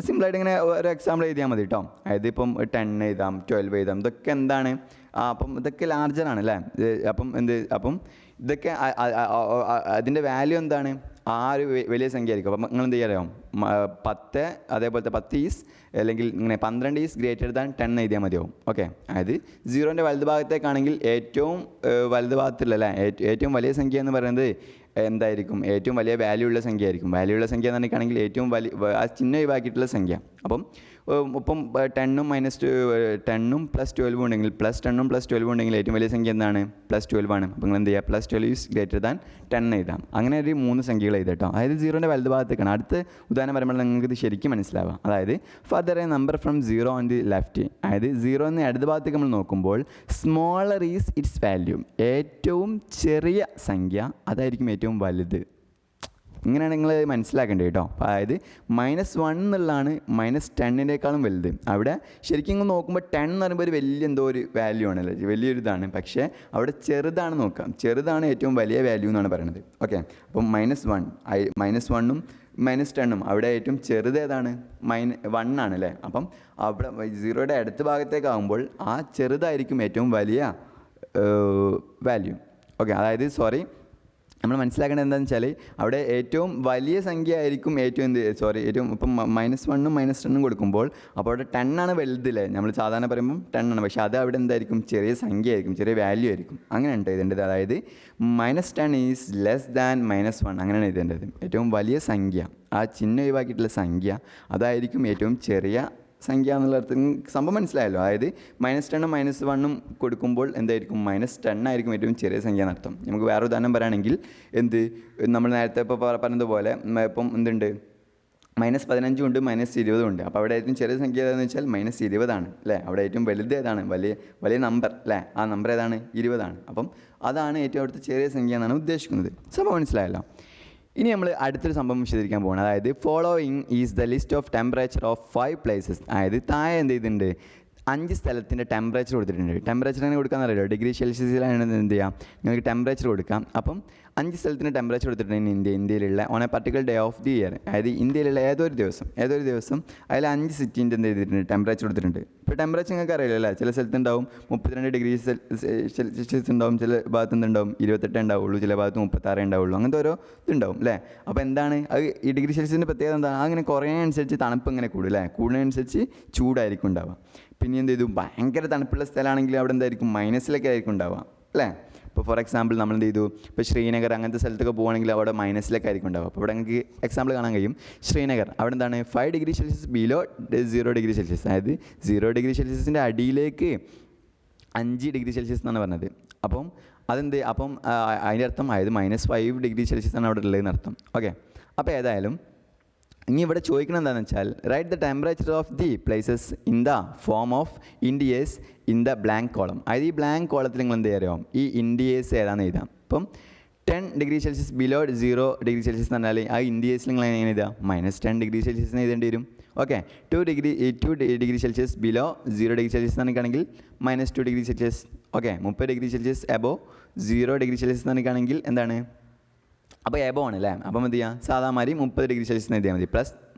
സിമ്പിളായിട്ട് ഇങ്ങനെ ഒരു എക്സാമ്പിൾ എഴുതിയാൽ മതി കേട്ടോ. അതായത് ഇപ്പം 10 എഴുതാം, 12 എഴുതാം. ഇതൊക്കെ എന്താണ്, അപ്പം ഇതൊക്കെ ലാർജറാണ് അല്ലേ. അപ്പം ഇതൊക്കെ അതിൻ്റെ വാല്യൂ എന്താണ്, ആ ഒരു വലിയ സംഖ്യ ആയിരിക്കും. അപ്പം നിങ്ങൾ എന്ത് ചെയ്യാറിയോ, 10 അതേപോലത്തെ 10 ഈസ് അല്ലെങ്കിൽ ഇങ്ങനെ 12 ഈസ് ഗ്രേറ്റർ ദാൻ 10 എഴുതിയാൽ മതിയാവും. ഓക്കെ, അതായത് 0ൻ്റെ വലതു ഭാഗത്തേക്കാണെങ്കിൽ ഏറ്റവും വലതു ഭാഗത്തുള്ള ഏറ്റവും വലിയ സംഖ്യ എന്ന് പറയുന്നത് എന്തായിരിക്കും, ഏറ്റവും വലിയ വാല്യൂ ഉള്ള സംഖ്യ ആയിരിക്കും. വാല്യൂ ഉള്ള സംഖ്യ എന്ന് പറഞ്ഞിട്ടാണെങ്കിൽ ഏറ്റവും വലിയ ആ ചിഹ്നം ഒഴിവാക്കിയിട്ടുള്ള സംഖ്യ. അപ്പം 10ഉം -10ഉം +12 ഉണ്ടെങ്കിൽ +10ഉം +12 ഉണ്ടെങ്കിൽ ഏറ്റവും വലിയ സംഖ്യ എന്താണ്, +12 ആണ്. അപ്പോൾ നിങ്ങൾ എന്ത് ചെയ്യുക, +12 ഈസ് ഗ്രേറ്റർ ദാൻ 10 എഴുതാം. അങ്ങനെ ഒരു 3 സംഖ്യകൾ എഴുതാം കേട്ടോ. അതായത് 0ൻ്റെ വലതു ഭാഗത്തേക്കാണ്. അടുത്ത ഉദാഹരണം പറയുമ്പോൾ നിങ്ങൾക്ക് ഇത് ശരിക്കും മനസ്സിലാവാം. അതായത് further a number from 0 on the left. അതായത് 0 എന്ന് ഇടത് ഭാഗത്തേക്ക് നമ്മൾ നോക്കുമ്പോൾ സ്മോളർ ഈസ് ഇറ്റ്സ് വാല്യൂ. ഏറ്റവും ചെറിയ സംഖ്യ അതായിരിക്കും ഏറ്റവും വലുത്. ഇങ്ങനെയാണ് നിങ്ങൾ മനസ്സിലാക്കേണ്ടത് കേട്ടോ. അതായത് -1 എന്നുള്ളതാണ് -10നേക്കാളും വലുത്. അവിടെ ശരിക്കും നിങ്ങൾ നോക്കുമ്പോൾ 10 എന്ന് പറയുമ്പോൾ ഒരു വലിയ എന്തോ ഒരു വാല്യൂ ആണല്ലോ, വലിയൊരു ഇതാണ്. പക്ഷേ അവിടെ ചെറുതാണ് നോക്കാം, ചെറുതാണ് ഏറ്റവും വലിയ വാല്യൂ എന്നാണ് പറയുന്നത്. ഓക്കെ, അപ്പം -1ഉം -10ഉം അവിടെ ഏറ്റവും ചെറുത് ഏതാണ്, -1 ആണ് അല്ലേ. അപ്പം അവിടെ 0യുടെ അടുത്ത ഭാഗത്തേക്കാകുമ്പോൾ ആ ചെറുതായിരിക്കും ഏറ്റവും വലിയ വാല്യൂ. ഓക്കെ, അതായത് നമ്മൾ മനസ്സിലാക്കേണ്ടത് എന്താണെന്ന് വെച്ചാൽ അവിടെ ഏറ്റവും വലിയ സംഖ്യ ആയിരിക്കും ഏറ്റവും ഇപ്പം -1ഉം -10ഉം കൊടുക്കുമ്പോൾ അപ്പോൾ അവിടെ 10 ആണ് വലുതില്ലേ, നമ്മൾ സാധാരണ പറയുമ്പം 10 ആണ്, പക്ഷേ അത് അവിടെ എന്തായിരിക്കും, ചെറിയ സംഖ്യ ആയിരിക്കും, ചെറിയ വാല്യൂ ആയിരിക്കും. അങ്ങനെയാണ് എഴുതേണ്ടത്. അതായത് -10 ഈസ് ലെസ് ദാൻ -1 അങ്ങനെയാണ് എഴുതേണ്ടത്. ഏറ്റവും വലിയ സംഖ്യ, ആ ചിഹ്നം ഒഴിവാക്കിയിട്ടുള്ള സംഖ്യ അതായിരിക്കും ഏറ്റവും ചെറിയ സംഖ്യ എന്നുള്ള അർത്ഥം സംഭവം മനസ്സിലായല്ലോ. അതായത് -10ഉം -1ഉം കൊടുക്കുമ്പോൾ എന്തായിരിക്കും, -10 ആയിരിക്കും ഏറ്റവും ചെറിയ സംഖ്യ എന്നർത്ഥം. നമുക്ക് വേറെ ഉദാഹരണം പറയുകയാണെങ്കിൽ നമ്മൾ നേരത്തെ ഇപ്പോൾ പറഞ്ഞതുപോലെ ഇപ്പം എന്തുണ്ട്, -15 ഉണ്ട് -20 ഉണ്ട്. അപ്പോൾ അവിടെ ഏറ്റവും ചെറിയ സംഖ്യ ഏതാണെന്ന് വെച്ചാൽ -20 ആണ് അല്ലേ. അവിടെ ഏറ്റവും വലുത് ഏതാണ്, വലിയ നമ്പർ അല്ലേ, ആ നമ്പർ ഏതാണ്, 20 ആണ്. അപ്പം അതാണ് ഏറ്റവും അടുത്ത ചെറിയ സംഖ്യ എന്നാണ് ഉദ്ദേശിക്കുന്നത്. സംഭവം മനസ്സിലായല്ലോ. ഇനി നമ്മൾ അടുത്തൊരു സംഭവം വിശദീകരിക്കാൻ പോകണം. അതായത് following is the list of temperature of 5 places. അതായത് താഴെ എന്ത് ചെയ്തിട്ടുണ്ട്, 5 സ്ഥലത്തിൻ്റെ ടെമ്പറേച്ചർ കൊടുത്തിട്ടുണ്ട്. ടെമ്പറേച്ചർ എങ്ങനെ കൊടുക്കാമെന്ന് അറിയാലോ, ഡിഗ്രി സെൽഷ്യസിലാണ് എന്ത് ചെയ്യാം, നിങ്ങൾക്ക് ടെമ്പറേച്ചർ കൊടുക്കാം. അപ്പം 5 സ്ഥലത്തിന് ടെമ്പറേച്ചർ കൊടുത്തിട്ടുണ്ട് ഇന്ത്യയിലുള്ള on A particular day of the year. അതായത് ഇന്ത്യയിലുള്ള ഏതൊരു ദിവസം അതിൽ 5 സിറ്റിൻ്റെ എന്ത് ചെയ്തിട്ടുണ്ട്, ടെമ്പറേച്ചർ കൊടുത്തിട്ടുണ്ട്. ഇപ്പോൾ ടെമ്പറേച്ചർ നിങ്ങൾക്ക് അറിയില്ല അല്ലേ, ചില സ്ഥലത്തുണ്ടാവും 32 ഡിഗ്രി സെൽഷ്യസ് ഉണ്ടാവും, ചില ഭാഗത്ത് എന്തുണ്ടാവും 28 ഉണ്ടാവുള്ളൂ, ചില ഭാഗത്ത് 36 ഉണ്ടാവുള്ളൂ, അങ്ങനത്തെ ഓരോ ഇതുണ്ടാവും അല്ലേ. അപ്പോൾ എന്താണ് അത്, ഈ ഡിഗ്രി സെൽഷ്യസിൻ്റെ പ്രത്യേകത എന്താണ്, അങ്ങനെ കുറേ അനുസരിച്ച് തണുപ്പ് ഇങ്ങനെ കൂടും അല്ലേ, കൂടുന്നതനുസരിച്ച് ചൂടായിരിക്കും ഉണ്ടാവുക. പിന്നെ എന്ത് ചെയ്തു, ഭയങ്കര തണുപ്പുള്ള സ്ഥലമാണെങ്കിൽ അവിടെ എന്തായിരിക്കും, മൈനസിലൊക്കെ ആയിരിക്കും ഉണ്ടാവുക അല്ലേ. ഇപ്പോൾ ഫോർ എക്സാമ്പിൾ നമ്മൾ എന്ത് ചെയ്തു, ഇപ്പോൾ ശ്രീനഗർ അങ്ങനത്തെ സ്ഥലത്തൊക്കെ പോകുകയാണെങ്കിൽ അവിടെ മൈനസിലൊക്കെ ആയിരിക്കും ഉണ്ടാവുക. അപ്പോൾ ഇവിടെ നിങ്ങൾക്ക് എക്സാമ്പിൾ കാണാൻ കഴിയും. ശ്രീനഗർ അവിടെ എന്താണ് 5 degree Celsius below 0 degree Celsius, അതായത് 0 ഡിഗ്രി സെൽഷ്യസിൻ്റെ അടിയിലേക്ക് 5 ഡിഗ്രി സെൽഷ്യസ് എന്നാണ് പറഞ്ഞത്. അപ്പം അതിൻ്റെ അർത്ഥം അതായത് -5 ഡിഗ്രി സെൽഷ്യസ് ആണ് അവിടെ ഉള്ളതെന്ന് അർത്ഥം. ഓക്കെ, അപ്പോൾ ഏതായാലും ഇനി ഇവിടെ ചോദിക്കണം എന്താണെന്ന് വെച്ചാൽ, write the temperature of the places in the form of ഇൻഡിയേഴ്സ് in the blank column. അതായത് ഈ ബ്ലാങ്ക് കോളത്തിൽ നിങ്ങൾ എന്ത് ചെയ്യാം, ഈ ഇൻഡിയേഴ്സ് ഏതാണെന്ന് എഴുതാം. ഇപ്പം 10 degree Celsius below 0 degree Celsius എന്ന് പറഞ്ഞാൽ ആ ഇൻഡിയേഴ്സിൽ നിങ്ങൾ എങ്ങനെ എഴുതാം, -10 ഡിഗ്രി സെൽഷ്യസ് എന്ന് എഴുതേണ്ടി വരും. Okay, 2 degree Celsius below 0 degree Celsius എന്നാണെങ്കിൽ -2 degree Celsius. Okay, 30 degree Celsius above 0 degree Celsius എന്നാണെങ്കിൽ എന്താണ്, അപ്പോൾ എബോ ആണ് അല്ലേ. അപ്പം എന്ത് ചെയ്യാം, സാധാമാതിരി 30 ഡിഗ്രി സെൽഷ്യസ് എന്ന് എഴുതിയാൽ മതി. പ്ലസ്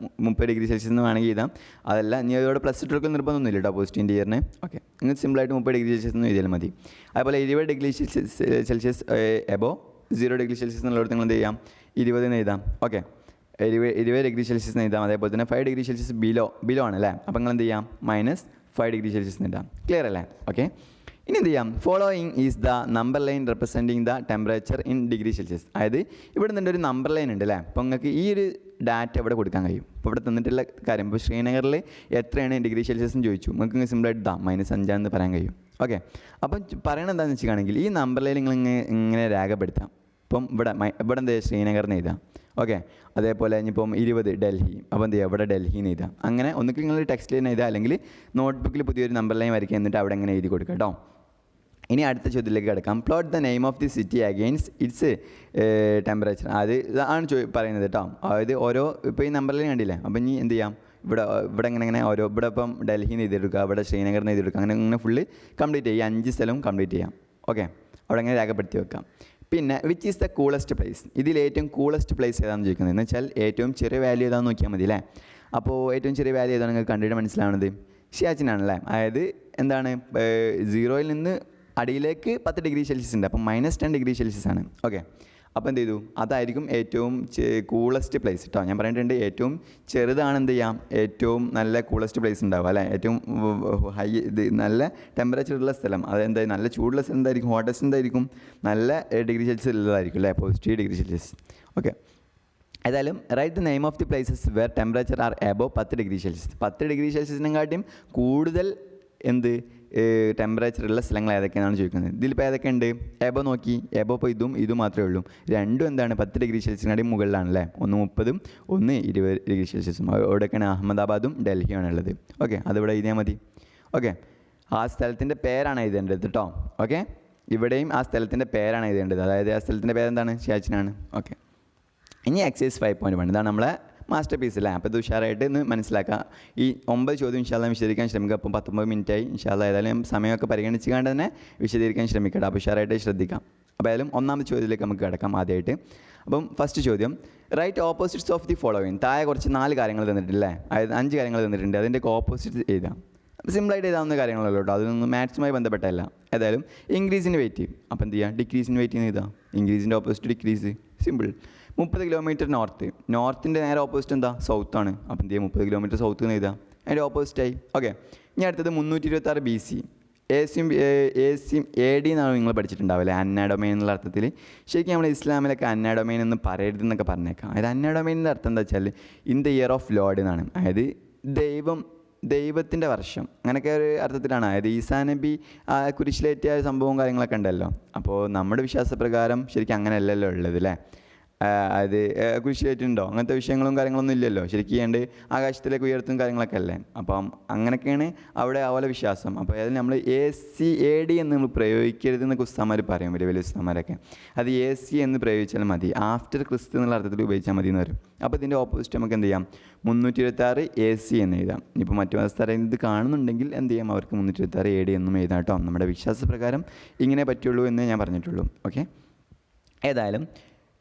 30 ഡിഗ്രി സെൽഷ്യസ് എന്ന് വേണമെങ്കിൽ എഴുതാം. അതല്ല ഇനി അതോടെ പ്ലസ് ഇട്ടെടുക്കുന്ന നിർബന്ധമൊന്നുമില്ല കേട്ടോ പോസിറ്റീവ് ഇയറിന്. ഓക്കെ, നിങ്ങൾ സിമ്പിളായിട്ട് 30 ഡിഗ്രി സെൽഷ്യസ് എന്ന് എഴുതിയാൽ മതി. അതുപോലെ 20 degree Celsius above 0 degree Celsius എന്നുള്ളവർക്ക് നിങ്ങൾ എന്ത് ചെയ്യാം, 20 എന്ന് എഴുതാം. ഓക്കെ, 20 ഡിഗ്രി സെൽഷ്യസ് എന്ന് എഴുതാം. അതേപോലെ തന്നെ 5 ഡിഗ്രി സെൽഷ്യസ് ബിലോ ആണ് അല്ലേ. അപ്പോൾ നിങ്ങൾ എന്ത് ചെയ്യാം, -5 ഡിഗ്രി സെൽഷ്യസ് എന്ന് എഴുതാം. ക്ലിയർ അല്ലേ. ഓക്കെ, ഇനി എന്ത് ചെയ്യാം, following is the number line representing the temperature in degree Celsius. അതായത് ഇവിടെ നിൻ്റെ ഒരു നമ്പർ ലൈൻ ഉണ്ട് അല്ലേ. അപ്പോൾ നിങ്ങൾക്ക് ഈ ഒരു ഡാറ്റ ഇവിടെ കൊടുക്കാൻ കഴിയും. ഇപ്പോൾ ഇവിടെ തന്നിട്ടുള്ള കാര്യം, ഇപ്പോൾ ശ്രീനഗറിൽ എത്രയാണ് ഡിഗ്രി സെൽഷ്യസ് എന്ന് ചോദിച്ചു, നിങ്ങൾക്ക് സിമ്പിളായിട്ട് -5 എന്ന് പറയാൻ കഴിയും. ഓക്കെ, അപ്പം പറയണത് എന്താണെന്ന് വെച്ചിട്ടാണെങ്കിൽ ഈ നമ്പർ ലൈൻ നിങ്ങൾ ഇങ്ങനെ രേഖപ്പെടുത്താം. ഇപ്പം ഇവിടെ എന്താ ശ്രീനഗറിന് എഴുതാം. ഓക്കെ, അതേപോലെ ഇനിയിപ്പം 20 ഡൽഹി, അപ്പോൾ എന്ത് ചെയ്യുക, ഇവിടെ ഡൽഹിന്ന് എഴുതാം. അങ്ങനെ ഒന്നുകിൽ നിങ്ങൾ ടെക്സ്റ്റ് ലൈൻ എഴുതാം, അല്ലെങ്കിൽ നോട്ട്ബുക്കിൽ പുതിയൊരു നമ്പർ ലൈൻ വരയ്ക്കുക, എന്നിട്ട് അവിടെ എങ്ങനെ എഴുതി കൊടുക്കുക കേട്ടോ. ഇനി അടുത്ത ചോദ്യത്തിലേക്ക് കിടക്കാം. Plot the name of the city against it's temperature. ആണ് പറയുന്നത് കേട്ടോ. അതായത് ഓരോ ഇപ്പോൾ ഈ നമ്പർ ലൈൻ കണ്ടില്ലേ, അപ്പോൾ ഇനി എന്ത് ചെയ്യാം, ഇവിടെ ഇങ്ങനെ ഓരോ ഇവിടെ ഇപ്പം ഡൽഹിന്ന് എഴുതിയെടുക്കുക, ഇവിടെ ശ്രീനഗറിന് എഴുതിയെടുക്കുക, അങ്ങനെ ഫുള്ള് കംപ്ലീറ്റ് ചെയ്യുക, 5 സ്ഥലവും കംപ്ലീറ്റ് ചെയ്യാം. ഓക്കെ, അവിടെ അങ്ങനെ രേഖപ്പെടുത്തി വെക്കാം. പിന്നെ which is the coolest place, ഇതിൽ ഏറ്റവും കൂളസ്റ്റ് പ്ലേസ് ഏതാണെന്ന് ചോദിക്കുന്നത്. എന്ന് വെച്ചാൽ ഏറ്റവും ചെറിയ വാല്യൂ ഏതാണെന്ന് നോക്കിയാൽ മതി അല്ലേ. അപ്പോൾ ഏറ്റവും ചെറിയ വാല്യൂ ഏതാണ് നിങ്ങൾക്ക് കണ്ടിട്ട് മനസ്സിലാവുന്നത്, സിയാച്ചിനാണല്ലേ. അതായത് എന്താണ്, 0യിൽ നിന്ന് അടിയിലേക്ക് 10 ഡിഗ്രി സെൽഷ്യസ് ഉണ്ട്, അപ്പം -10 ഡിഗ്രി സെൽഷ്യസ് ആണ്. ഓക്കെ, അപ്പോൾ എന്ത് ചെയ്തു, അതായിരിക്കും ഏറ്റവും കൂളസ്റ്റ് പ്ലേസ് കേട്ടോ. ഞാൻ പറഞ്ഞിട്ടുണ്ട് ഏറ്റവും ചെറുതാണ് എന്ത് ചെയ്യാം, ഏറ്റവും നല്ല കൂളസ്റ്റ് പ്ലേസ് ഉണ്ടാവുക അല്ലേ. ഏറ്റവും നല്ല ടെമ്പറേച്ചർ ഉള്ള സ്ഥലം, അതെന്താ നല്ല ചൂടുള്ള സ്ഥലം എന്തായിരിക്കും, ഹോട്ടസ്റ്റ് എന്തായിരിക്കും, നല്ല ഡിഗ്രി സെൽഷ്യസ് ഉള്ളതായിരിക്കും അല്ലേ, +3 ഡിഗ്രി സെൽഷ്യസ്. ഓക്കെ, ഏതായാലും write the name of the places where temperature are above 10 degree Celsius. 10 degree സെൽഷ്യസിനെക്കാട്ടിയും കൂടുതൽ ടെമ്പറേച്ചർ ഉള്ള സ്ഥലങ്ങൾ ഏതൊക്കെയാണെന്ന് ചോദിക്കുന്നത്. ഇതിലിപ്പോൾ ഏതൊക്കെയുണ്ട്, എബോ നോക്കി, എബോ ഇപ്പോൾ ഇതും മാത്രമേ ഉള്ളൂ. രണ്ടും എന്താണ് 10 ഡിഗ്രി സെൽഷ്യസിനാടി മുകളിലാണല്ലേ. ഒന്ന് 30ഉം ഒന്ന് 20 ഡിഗ്രി സെൽഷ്യസും. എവിടെയൊക്കെയാണ്, അഹമ്മദാബാദും ഡൽഹിയുമാണ് ഉള്ളത്. ഓക്കെ, അതിവിടെ എഴുതിയാൽ മതി. ഓക്കെ, ആ സ്ഥലത്തിൻ്റെ പേരാണ് എഴുതേണ്ടത് കേട്ടോ. ഓക്കെ, ഇവിടെയും ആ സ്ഥലത്തിൻ്റെ പേരാണ് എഴുതേണ്ടത്. അതായത് ആ സ്ഥലത്തിൻ്റെ പേരെന്താണ്, സിയാച്ചിനാണ്. ഓക്കെ, ഇനി എക്സസൈസ് 5.1 ഇതാണ് നമ്മളെ മാസ്റ്റർ പീസ് അല്ലേ. അപ്പോൾ ഇത് ഉഷാറായിട്ട് ഇന്ന് മനസ്സിലാക്കുക. ഈ 9 ചോദ്യം ഇൻഷാ അല്ലാഹ് വിശദീകരിക്കാൻ ശ്രമിക്കുക. അപ്പം 19 മിനിറ്റായി. ഇൻഷാ അല്ലാഹ് ഏതായാലും സമയമൊക്കെ പരിഗണിച്ചുകൊണ്ട് തന്നെ വിശദീകരിക്കാൻ ശ്രമിക്കട്ടെ. അപ്പോൾ ഉഷാറായിട്ട് ശ്രദ്ധിക്കാം. അപ്പോൾ ഏതായാലും ഒന്നാമത്തെ ചോദ്യത്തിലേക്ക് നമുക്ക് കിടക്കാം ആദ്യമായിട്ട്. അപ്പം ഫസ്റ്റ് ചോദ്യം, write opposites of the following. താഴെ കുറച്ച് 4 കാര്യങ്ങൾ തന്നിട്ടില്ലേ, അതായത് 5 കാര്യങ്ങൾ തന്നിട്ടുണ്ട്. അതിൻ്റെയൊക്കെ ഓപ്പോസിറ്റ് എഴുതാം. സിമ്പിളായിട്ട് എഴുതാവുന്ന കാര്യങ്ങളല്ലോ കേട്ടോ, അതൊന്നും മാത്സുമായി ബന്ധപ്പെട്ടല്ല. ഏതായാലും ഇൻക്രീസിൻ്റെ വെയിറ്റ് അപ്പോൾ എന്ത് ചെയ്യുക, ഡിക്രീസിൻ്റെ വെയിറ്റ് എന്ന് എഴുതാം. ഇൻക്രീസിൻ്റെ ഓപ്പോസിറ്റ് ഡിക്രീസ്, സിമ്പിൾ. 30 കിലോമീറ്റർ നോർത്തിൻ്റെ നേരെ ഓപ്പോസിറ്റ് എന്താ, സൗത്താണ്. അപ്പോൾ എന്ത് ചെയ്യുക, 30 കിലോമീറ്റർ സൗത്ത് എന്ന് എഴുതാം, അതിൻ്റെ ഓപ്പോസിറ്റായി. ഓക്കെ, ഇനി അടുത്തത് 326 BC. AD എന്നാണ് നിങ്ങൾ പഠിച്ചിട്ടുണ്ടാവില്ലേ, അന്നാഡൊമൈൻ എന്നുള്ള അർത്ഥത്തിൽ. ശരിക്കും നമ്മൾ ഇസ്ലാമിലൊക്കെ അന്നാഡൊമൈൻ എന്ന് പറയരുതെന്നൊക്കെ പറഞ്ഞേക്കാം. അതായത് അന്നാഡൊമൈനിൻ്റെ അർത്ഥം എന്താ വെച്ചാൽ in the year of load എന്നാണ്. അതായത് ദൈവത്തിൻ്റെ വർഷം, അങ്ങനെയൊക്കെ ഒരു അർത്ഥത്തിലാണ്. അതായത് ഈസാ നബി കുരിശിലേറ്റിയ സംഭവവും കാര്യങ്ങളൊക്കെ ഉണ്ടല്ലോ. അപ്പോൾ നമ്മുടെ വിശ്വാസപ്രകാരം ശരിക്കും അങ്ങനെയല്ലല്ലോ ഉള്ളത് അല്ലേ. അത് കുരിശിലേറ്റുണ്ടോ, അങ്ങനത്തെ വിഷയങ്ങളും കാര്യങ്ങളൊന്നും ഇല്ലല്ലോ. ശരിക്കും ചെയ്യേണ്ട ആകാശത്തിലേക്ക് ഉയർത്തും കാര്യങ്ങളൊക്കെ അല്ലേ. അപ്പം അങ്ങനെയൊക്കെയാണ് അവിടെ അവലെ വിശ്വാസം. അപ്പോൾ അതിൽ നമ്മൾ AD എന്ന് നമ്മൾ പ്രയോഗിക്കരുതെന്ന് ഉസ്താമാർ പറയും, വലിയ വലിയ ഉസ്താമാരൊക്കെ. അത് AC എന്ന് പ്രയോഗിച്ചാൽ മതി, ആഫ്റ്റർ ക്രിസ്തു എന്നുള്ള അർത്ഥത്തിൽ ഉപയോഗിച്ചാൽ മതി എന്ന് വരും. അപ്പോൾ ഇതിൻ്റെ ഓപ്പോസിറ്റ് നമുക്ക് എന്ത് ചെയ്യാം, 326 AC എന്ന് എഴുതാം. ഇപ്പോൾ മറ്റു മതസ്ഥരെ ഇത് കാണുന്നുണ്ടെങ്കിൽ എന്ത് ചെയ്യാം, അവർക്ക് 326 AD എന്നും എഴുതാം കേട്ടോ. നമ്മുടെ വിശ്വാസപ്രകാരം ഇങ്ങനെ പറ്റുള്ളൂ എന്ന് ഞാൻ പറഞ്ഞിട്ടുള്ളൂ. ഓക്കെ, ഏതായാലും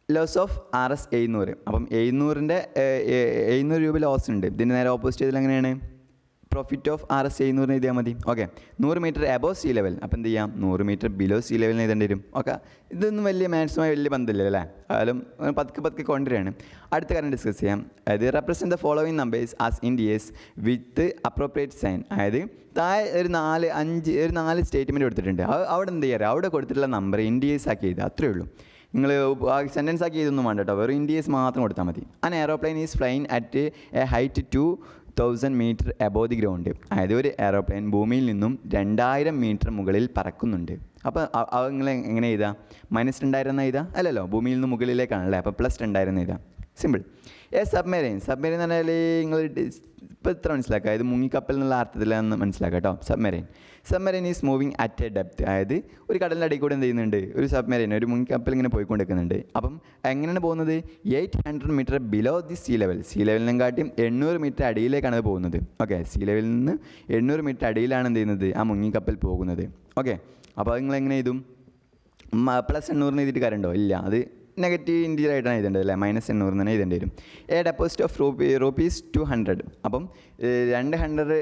ലോസ് ഓഫ് RS 700. അപ്പം 700 രൂപ ലോസ് ഉണ്ട്. ഇതിൻ്റെ നേരെ ഓപ്പോസിറ്റ് ചെയ്താൽ എങ്ങനെയാണ്, പ്രോഫിറ്റ് ഓഫ് RS 700 എഴുതിയാൽ മതി. ഓക്കെ, 100 മീറ്റർ എബോവ് സീ ലെവൽ. അപ്പോൾ എന്ത് ചെയ്യാം, 100 മീറ്റർ ബിലോ സീ ലെവലിന് എഴുതേണ്ടി വരും. ഓക്കെ, ഇതൊന്നും വലിയ മാത്സുമായി വലിയ ബന്ധമില്ല അല്ലേ. ആയാലും പതുക്കെ കൊണ്ടുവരികയാണ്. അടുത്ത കാര്യം ഡിസ്കസ് ചെയ്യാം. അതായത് represent the following numbers as integers with appropriate sign. അതായത് താഴെ ഒരു 4 സ്റ്റേറ്റ്മെൻറ്റ് കൊടുത്തിട്ടുണ്ട്. അവിടെ എന്ത് ചെയ്യാറ്, അവിടെ കൊടുത്തിട്ടുള്ള നമ്പർ ഇൻഡിയേഴ്സ് ആക്കി എഴുതുക, അത്രയേ ഉള്ളൂ. നിങ്ങൾ സെൻറ്റൻസ് ആക്കി ഇതൊന്നും വേണ്ട കേട്ടോ, വെറും ഇൻഡിയേഴ്സ് മാത്രം കൊടുത്താൽ മതി. An aeroplane is flying at a height 2000 metre above the ground. അതായത് ഒരു എയറോപ്ലെയിൻ ഭൂമിയിൽ നിന്നും 2000 മീറ്റർ മുകളിൽ പറക്കുന്നുണ്ട്. അപ്പോൾ നിങ്ങൾ എങ്ങനെ എഴുതാം, -2000 എന്ന് എഴുതാം അല്ലല്ലോ, ഭൂമിയിൽ നിന്ന് മുകളിലേക്കാണല്ലേ. അപ്പോൾ +2000 എഴുതാം, സിമ്പിൾ. സബ്മെറൈൻ എന്ന് പറഞ്ഞാൽ നിങ്ങൾ ഇപ്പോൾ ഇത്ര മനസ്സിലാക്കുക, ഇത് മുങ്ങിക്കപ്പൽ എന്നുള്ള അർത്ഥത്തിലാണെന്ന് മനസ്സിലാക്കുക കേട്ടോ. Submarine is moving at a depth. അതായത് ഒരു കടലിൻ്റെ അടിയിൽ കൂടെ എന്ത് ചെയ്യുന്നുണ്ട്, ഒരു സബ്മെറൈൻ, ഒരു മുങ്ങിക്കപ്പൽ ഇങ്ങനെ പോയിക്കൊണ്ടിരിക്കുന്നുണ്ട്. അപ്പം എങ്ങനെയാണ് പോകുന്നത്, 800 മീറ്റർ ബിലോ ദി സീ ലെവലിനും കാട്ടിയും 800 മീറ്റർ അടിയിലേക്കാണ് പോകുന്നത്. ഓക്കെ, സീ ലെവലിൽ നിന്ന് 800 മീറ്റർ അടിയിലാണ് എന്ത് ചെയ്യുന്നത്, ആ മുങ്ങിക്കപ്പൽ പോകുന്നത്. ഓക്കെ, അപ്പോൾ അത് നിങ്ങൾ എങ്ങനെ എഴുതും, +800 എഴുതിയിട്ട് കാര്യമുണ്ടോ, ഇല്ല, അത് നെഗറ്റീവ് ഇൻറ്റീരിയർ ആയിട്ടാണ് എഴുതേണ്ടത് അല്ലേ, -800 തന്നെ എഴുതേണ്ടി വരും. A deposit of rupees 200. അപ്പം 200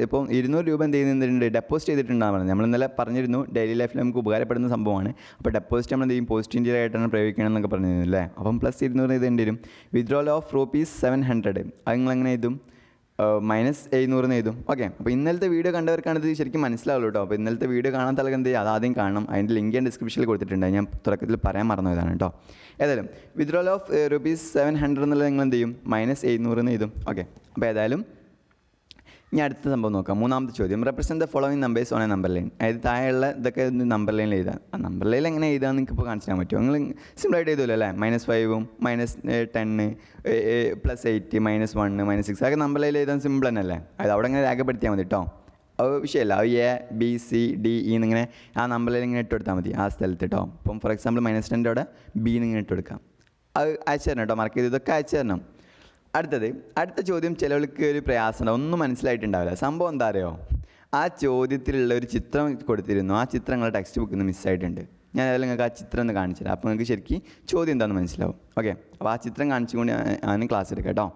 ഇപ്പം 200 രൂപ എന്ത് ചെയ്യുന്നുണ്ട്, ഡെപ്പോസിറ്റ് ചെയ്തിട്ടുണ്ടാകും. നമ്മൾ ഇന്നലെ പറഞ്ഞിരുന്നു ഡെയിലി ലൈഫിൽ നമുക്ക് ഉപകാരപ്പെടുന്ന സംഭവമാണ്. അപ്പോൾ ഡെപ്പോസിറ്റ് നമ്മൾ എന്ത് ചെയ്യും, പോസ്റ്റ് ഇൻറ്റീരിയർ ആയിട്ടാണ് പ്രയോഗിക്കണം എന്നൊക്കെ പറഞ്ഞിരുന്നു അല്ലേ. അപ്പം +200 എഴുതേണ്ടി വരും. വിത്ഡ്രോവൽ ഓഫ് ₹700 അത് നിങ്ങൾ എങ്ങനെ എഴുതും, -700 എന്ന് എഴുതും. ഓക്കെ, അപ്പോൾ ഇന്നലത്തെ വീഡിയോ കണ്ടവർക്കാണ് ഇത് ശരിക്കും മനസ്സിലാവുള്ളൂ കേട്ടോ. അപ്പോൾ ഇന്നലത്തെ വീഡിയോ കാണാൻ തലക്ക് എന്ത് ചെയ്യുക, അത് ആദ്യം കാണണം. അതിൻ്റെ ലിങ്ക് ഞാൻ ഡിസ്ക്രിപ്ഷനിൽ കൊടുത്തിട്ടുണ്ട്, ഞാൻ തുടക്കത്തിൽ പറയാൻ മറന്നതാണ് കേട്ടോ. ഏതായാലും വിത്ഡ്രോവൽ ഓഫ് ₹700 എന്നുള്ളത് നിങ്ങൾ എന്ത് ചെയ്യും, -700 എന്ന് എഴുതും. ഓക്കെ, അപ്പോൾ ഏതായാലും ഇനി അടുത്ത സംഭവം നോക്കാം. മൂന്നാമത്തെ ചോദ്യം, represent the following numbers on a number line. അതായത് താഴെയുള്ള ഇതൊക്കെ നമ്പർ ലൈനിൽ എഴുതാം. ആ നമ്പർ ലൈനിൽ എങ്ങനെ എഴുതാമെന്ന് നിങ്ങൾക്ക് ഇപ്പോൾ കാണിച്ചു തരാൻ പറ്റുമോ, നിങ്ങൾ സിമ്പിളായിട്ട് എഴുതുമല്ലോ അല്ലേ. -5, -10, +8, -1, -6 അതൊക്കെ നമ്പർ ലൈനിൽ എഴുതാൻ സിമ്പിൾ തന്നെ അല്ലേ. അത് അവിടെ ഇങ്ങനെ രേഖപ്പെടുത്തിയാൽ മതി കേട്ടോ. അത് വിഷയമല്ല, അത് ABCDE എന്നിങ്ങനെ ആ നമ്പർ ലൈൻ ഇങ്ങനെ ഇട്ട് കൊടുത്താൽ മതി ആ സ്ഥലത്ത് കേട്ടോ. ഇപ്പം ഫോർ എക്സാമ്പിൾ -10 അവിടെ B എന്നിങ്ങനെ ഇട്ട് കൊടുക്കാം. അത് അയച്ചു തരണം കേട്ടോ, മാർക്ക് ചെയ്ത് ഇതൊക്കെ അയച്ചു തരണം. അടുത്ത ചോദ്യം ചിലവർക്ക് ഒരു പ്രയാസമുണ്ട്, ഒന്നും മനസ്സിലായിട്ടുണ്ടാവില്ല. സംഭവം എന്താ അറിയോ, ആ ചോദ്യത്തിലുള്ള ഒരു ചിത്രം കൊടുത്തിരുന്നു, ആ ചിത്രം നിങ്ങളുടെ ടെക്സ്റ്റ് ബുക്കിൽ നിന്ന് മിസ്സായിട്ടുണ്ട്. ഞാൻ ഏതായാലും നിങ്ങൾക്ക് ആ ചിത്രം ഒന്ന് കാണിച്ചു തരാം, അപ്പോൾ നിങ്ങൾക്ക് ശരിക്കും ചോദ്യം എന്താണെന്ന് മനസ്സിലാവും. ഓക്കെ, അപ്പോൾ ആ ചിത്രം കാണിച്ചുകൊണ്ട് ഞാൻ ക്ലാസ് എടുക്കാം കേട്ടോ.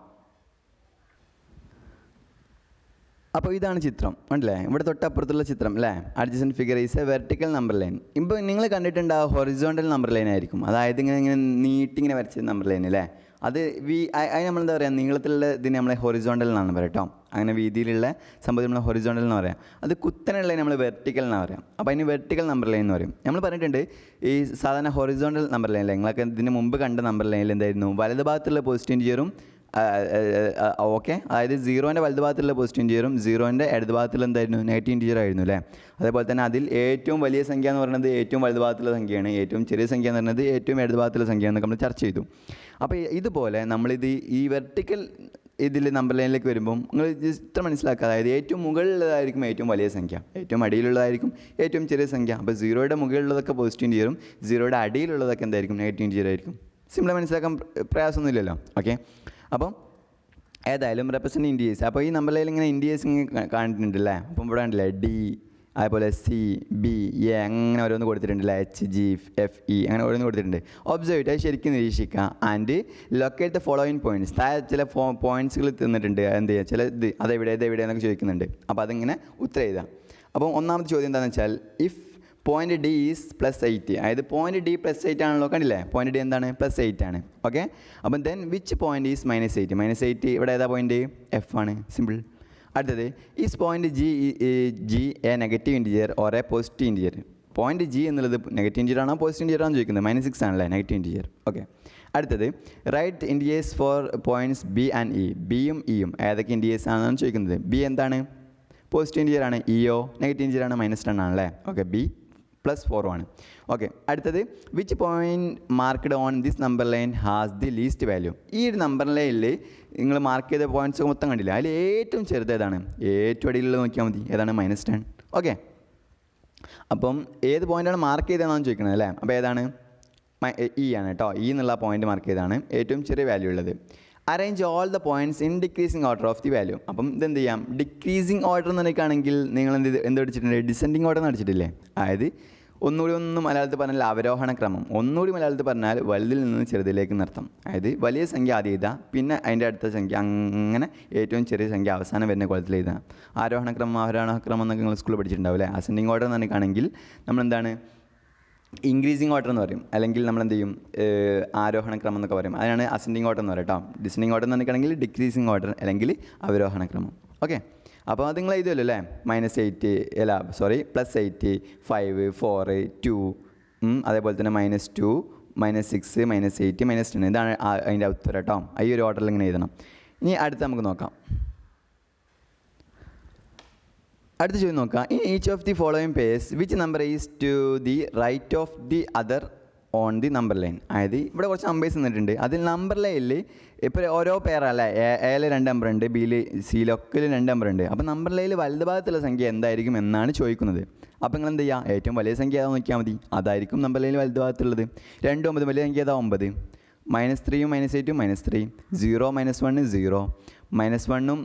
അപ്പോൾ ഇതാണ് ചിത്രം, ഉണ്ടല്ലേ, ഇവിടെ തൊട്ടപ്പുറത്തുള്ള ചിത്രം അല്ലേ. Adjacent figure is A vertical number line. ഇപ്പോൾ നിങ്ങൾ കണ്ടിട്ടുണ്ട് ആ ഹൊറിസോണ്ടൽ നമ്പർ ലൈൻ ആയിരിക്കും, അതായത് ഇങ്ങനെ നീട്ടിങ്ങനെ വരച്ച നമ്പർ ലൈൻ അല്ലേ. അത് അത് നമ്മളെന്താ പറയുക, നീളത്തിലുള്ള ഇതിന് നമ്മളെ ഹൊറിസോണ്ടൽ എന്നാണ് പറയുക കേട്ടോ. അങ്ങനെ വീതിയിലുള്ള സംഭവം നമ്മൾ ഹൊറിസോണ്ടൽ എന്ന് പറയാം. അത് കുത്തനെയുള്ള നമ്മൾ വെർട്ടിക്കൽ എന്നാണ് പറയാം. അപ്പോൾ അതിന് വെർട്ടിക്കൽ നമ്പർ ലൈൻ എന്ന് പറയും. നമ്മൾ പറഞ്ഞിട്ടുണ്ട് ഈ സാധാരണ ഹൊറിസോണ്ടൽ നമ്പർ ലൈനിൽ നിങ്ങളൊക്കെ ഇതിന് മുമ്പ് കണ്ട നമ്പർ ലൈനിൽ എന്തായിരുന്നു, വലത് ഭാഗത്തുള്ള പോസിറ്റീവ് ഇൻറ്റീരിയറും ഓക്കെ, അതായത് 0ൻ്റെ വലത് ഭാഗത്തുള്ള പോസിറ്റീവ് ഇൻറ്റീരിയറും 0ൻ്റെ ഇടത് ഭാഗത്തുള്ള എന്തായിരുന്നു, നെഗറ്റീവ് ഇൻറ്റീരിയർ ആയിരുന്നു അല്ലേ. അതേപോലെ തന്നെ അതിൽ ഏറ്റവും വലിയ സംഖ്യ എന്ന് പറയുന്നത് ഏറ്റവും വലത് ഭാഗത്തുള്ള സംഖ്യയാണ്, ഏറ്റവും ചെറിയ സംഖ്യ എന്ന് പറയുന്നത് ഏറ്റവും ഇടത് ഭാഗത്തുള്ള സംഖ്യ എന്നൊക്കെ നമ്മൾ ചർച്ച ചെയ്തു. അപ്പോൾ ഇതുപോലെ നമ്മളിത് ഈ വെർട്ടിക്കൽ ഇതിൽ നമ്പർ ലൈനിലേക്ക് വരുമ്പം നിങ്ങൾ ഇത്ര മനസ്സിലാക്കുക, അതായത് ഏറ്റവും മുകളിലുള്ളതായിരിക്കും ഏറ്റവും വലിയ സംഖ്യ, ഏറ്റവും അടിയിലുള്ളതായിരിക്കും ഏറ്റവും ചെറിയ സംഖ്യ. അപ്പോൾ 0യുടെ മുകളിലുള്ളതൊക്കെ പോസിറ്റീവ് ഇൻറ്റീരിയറും 0യുടെ അടിയിലുള്ളതൊക്കെ എന്തായിരിക്കും, നെഗറ്റീവ് ഇൻറ്റീരിയർ ആയിരിക്കും. സിമ്പിൾ മനസ്സിലാക്കാൻ പ്രയാസമൊന്നുമില്ലല്ലോ. ഓക്കെ, അപ്പം ഏതായാലും റെപ്രസെൻറ്റ് ഇൻഡിയേഴ്സ്. അപ്പോൾ ഈ നമ്പർ ലൈനിൽ ഇങ്ങനെ ഇൻഡിയേഴ്സ് ഇങ്ങനെ കാണിച്ചിട്ടുണ്ടല്ലേ. അപ്പം ഇവിടെ ഉണ്ടല്ലേ D, അതേപോലെ CBA അങ്ങനെ ഓരോന്ന് കൊടുത്തിട്ടുണ്ടല്ലേ, HGFE അങ്ങനെ ഓരോന്ന് കൊടുത്തിട്ടുണ്ട്. ഒബ്സർവ് ചെയ്ത് ശരിക്കും നിരീക്ഷിക്കുക. And locate the following points. താഴെ ചില പോയിൻറ്റ്സുകൾ തന്നിട്ടുണ്ട്, എന്ത് ചെയ്യുക, ചില ഇതെവിടെ എന്നൊക്കെ ചോദിക്കുന്നുണ്ട്. അപ്പോൾ അതിങ്ങനെ ഉത്തരം എഴുതാം. അപ്പോൾ ഒന്നാമത്തെ ചോദ്യം എന്താണെന്ന് വെച്ചാൽ ഇഫ് പോയിന്റ് ഡി ഈസ് +8, അതായത് പോയിന്റ് ഡി +8 ആണല്ലോ, കണ്ടില്ലേ? പോയിന്റ് ഡി എന്താണ്? +8 ആണ്. ഓക്കെ, അപ്പം ദെൻ വിച്ച് പോയിന്റ് ഈസ് -8? -8 ഇവിടെ ഏതാ പോയിന്റ്? എഫ് ആണ്. സിമ്പിൾ. അടുത്തത് is point G a negative integer or a positive integer? Point G എന്നുള്ളത് നെഗറ്റീവ് ഇൻറ്റിജർ ആണോ പോസിറ്റീവ് ഇൻറ്റിജർ ആണോ ചോദിക്കുന്നത്? -6 ആണല്ലേ നെഗറ്റീവ് ഇൻറ്റിജർ. ഓക്കെ, അടുത്തത് write integers for points B and E. ബിയും ഇയും ഏതൊക്കെ ഇൻറ്റിജേഴ്സ് ആണെന്നാണ് ചോദിക്കുന്നത്. ബി എന്താണ്? പോസിറ്റീവ് ഇൻറ്റിജർ ആണ്. ഇയോ നെഗറ്റീവ് ഇൻറ്റിജർ ആണ്, -10 ആണല്ലേ. ഓക്കെ, ബി +4 ആണ്. ഓക്കെ, അടുത്തത് which point marked on this number line has the least value? ഈ ഒരു നമ്പർ ലൈനിൽ നിങ്ങൾ മാർക്ക് ചെയ്ത പോയിന്റ്സ് മൊത്തം കണ്ടില്ല, അതിൽ ഏറ്റവും ചെറുത് ഏതാണ്? ഏറ്റവും അടിയിലുള്ളത് നോക്കിയാൽ മതി. ഏതാണ്? -10. ഓക്കെ, അപ്പം ഏത് പോയിൻ്റാണ് മാർക്ക് ചെയ്തതെന്നാണ് ചോദിക്കുന്നത് അല്ലേ. അപ്പോൾ ഏതാണ്? ഇ ആണ് കേട്ടോ. ഇ എന്നുള്ള പോയിന്റ് മാർക്ക് ചെയ്താണ് ഏറ്റവും ചെറിയ വാല്യൂ ഉള്ളത്. Arrange all the points in decreasing order of the value. അപ്പം ഇതെന്ത് ചെയ്യാം? ഡിക്രീസിങ് ഓർഡർ എന്ന് പറയുകയാണെങ്കിൽ നിങ്ങൾ എന്ത് പഠിച്ചിട്ടുണ്ട്? ഡിസെൻഡിങ് ഓർഡർ എന്ന് പഠിച്ചിട്ടില്ലേ? അതായത് ഒന്നും മലയാളത്തിൽ പറഞ്ഞാൽ അവരോഹണ ക്രമം. ഒന്നുകൂടി മലയാളത്തിൽ പറഞ്ഞാൽ വലുതിൽ നിന്ന് ചെറുതിലേക്ക് നിർത്തം. അതായത് വലിയ സംഖ്യ ആദ്യം എഴുതുക, പിന്നെ അതിൻ്റെ അടുത്ത സംഖ്യ, അങ്ങനെ ഏറ്റവും ചെറിയ സംഖ്യ അവസാനം വരുന്ന കോലത്തിൽ എഴുതുക. ആരോഹണ ക്രമം എന്നൊക്കെ നിങ്ങൾ സ്കൂളിൽ പഠിച്ചിട്ടുണ്ടാവും അല്ലേ. അസെൻഡിങ് ഓർഡർ എന്ന് പറയുകയാണെങ്കിൽ നമ്മളെന്താണ്? ഇൻക്രീസിങ് ഓർഡർ എന്ന് പറയും, അല്ലെങ്കിൽ നമ്മളെന്ത് ചെയ്യും? ആരോഹണ ക്രമം എന്നൊക്കെ പറയും. അതിനാണ് അസെൻഡിങ് ഓർഡർ എന്ന് പറയും കേട്ടോ. ഡിസെൻഡിങ് ഓർഡർ എന്ന് പറഞ്ഞിട്ടുണ്ടെങ്കിൽ ഡിക്രീസിങ് ഓർഡർ അല്ലെങ്കിൽ അവരോഹണ ക്രമം. ഓക്കെ, അപ്പോൾ അത് നിങ്ങൾ എഴുതുമല്ലോ അല്ലേ. -8 അല്ല സോറി +8, 5, 4, 2, അതേപോലെ തന്നെ -2, -6, -8, -10. ഇതാണ് അതിൻ്റെ ഉത്തരം കേട്ടോ. ഈ ഒരു ഓർഡറിൽ ഇങ്ങനെ എഴുതണം. ഇനി അടുത്ത് നമുക്ക് നോക്കാം. അടുത്ത ചോദ്യം നോക്കാം. In each of the following pairs which number is to the right of the other on the number line? അതായത് ഇവിടെ കുറച്ച് നമ്പേഴ്സ് തന്നിട്ടുണ്ട്. അതിൽ നമ്പർ ലൈനിൽ ഇപ്പോൾ ഓരോ പേരല്ലേ, എയിൽ 2 നമ്പർ ഉണ്ട്, ബിയിൽ സിയിലൊക്കെ 2 നമ്പർ ഉണ്ട്. അപ്പോൾ നമ്പർ ലൈനിൽ വലത് ഭാഗത്തുള്ള സംഖ്യ എന്തായിരിക്കും എന്നാണ് ചോദിക്കുന്നത്. അപ്പോൾ നിങ്ങൾ എന്ത് ചെയ്യുക? ഏറ്റവും വലിയ സംഖ്യ ഏതാ നോക്കിയാൽ മതി, അതായിരിക്കും നമ്പർ ലൈനിൽ വലത് ഭാഗത്തുള്ളത്. 2, 9 വലിയ സംഖ്യ ഏതാ? 9. -3ഉം -8ഉം -3, 0, -1, 0, -1ഉം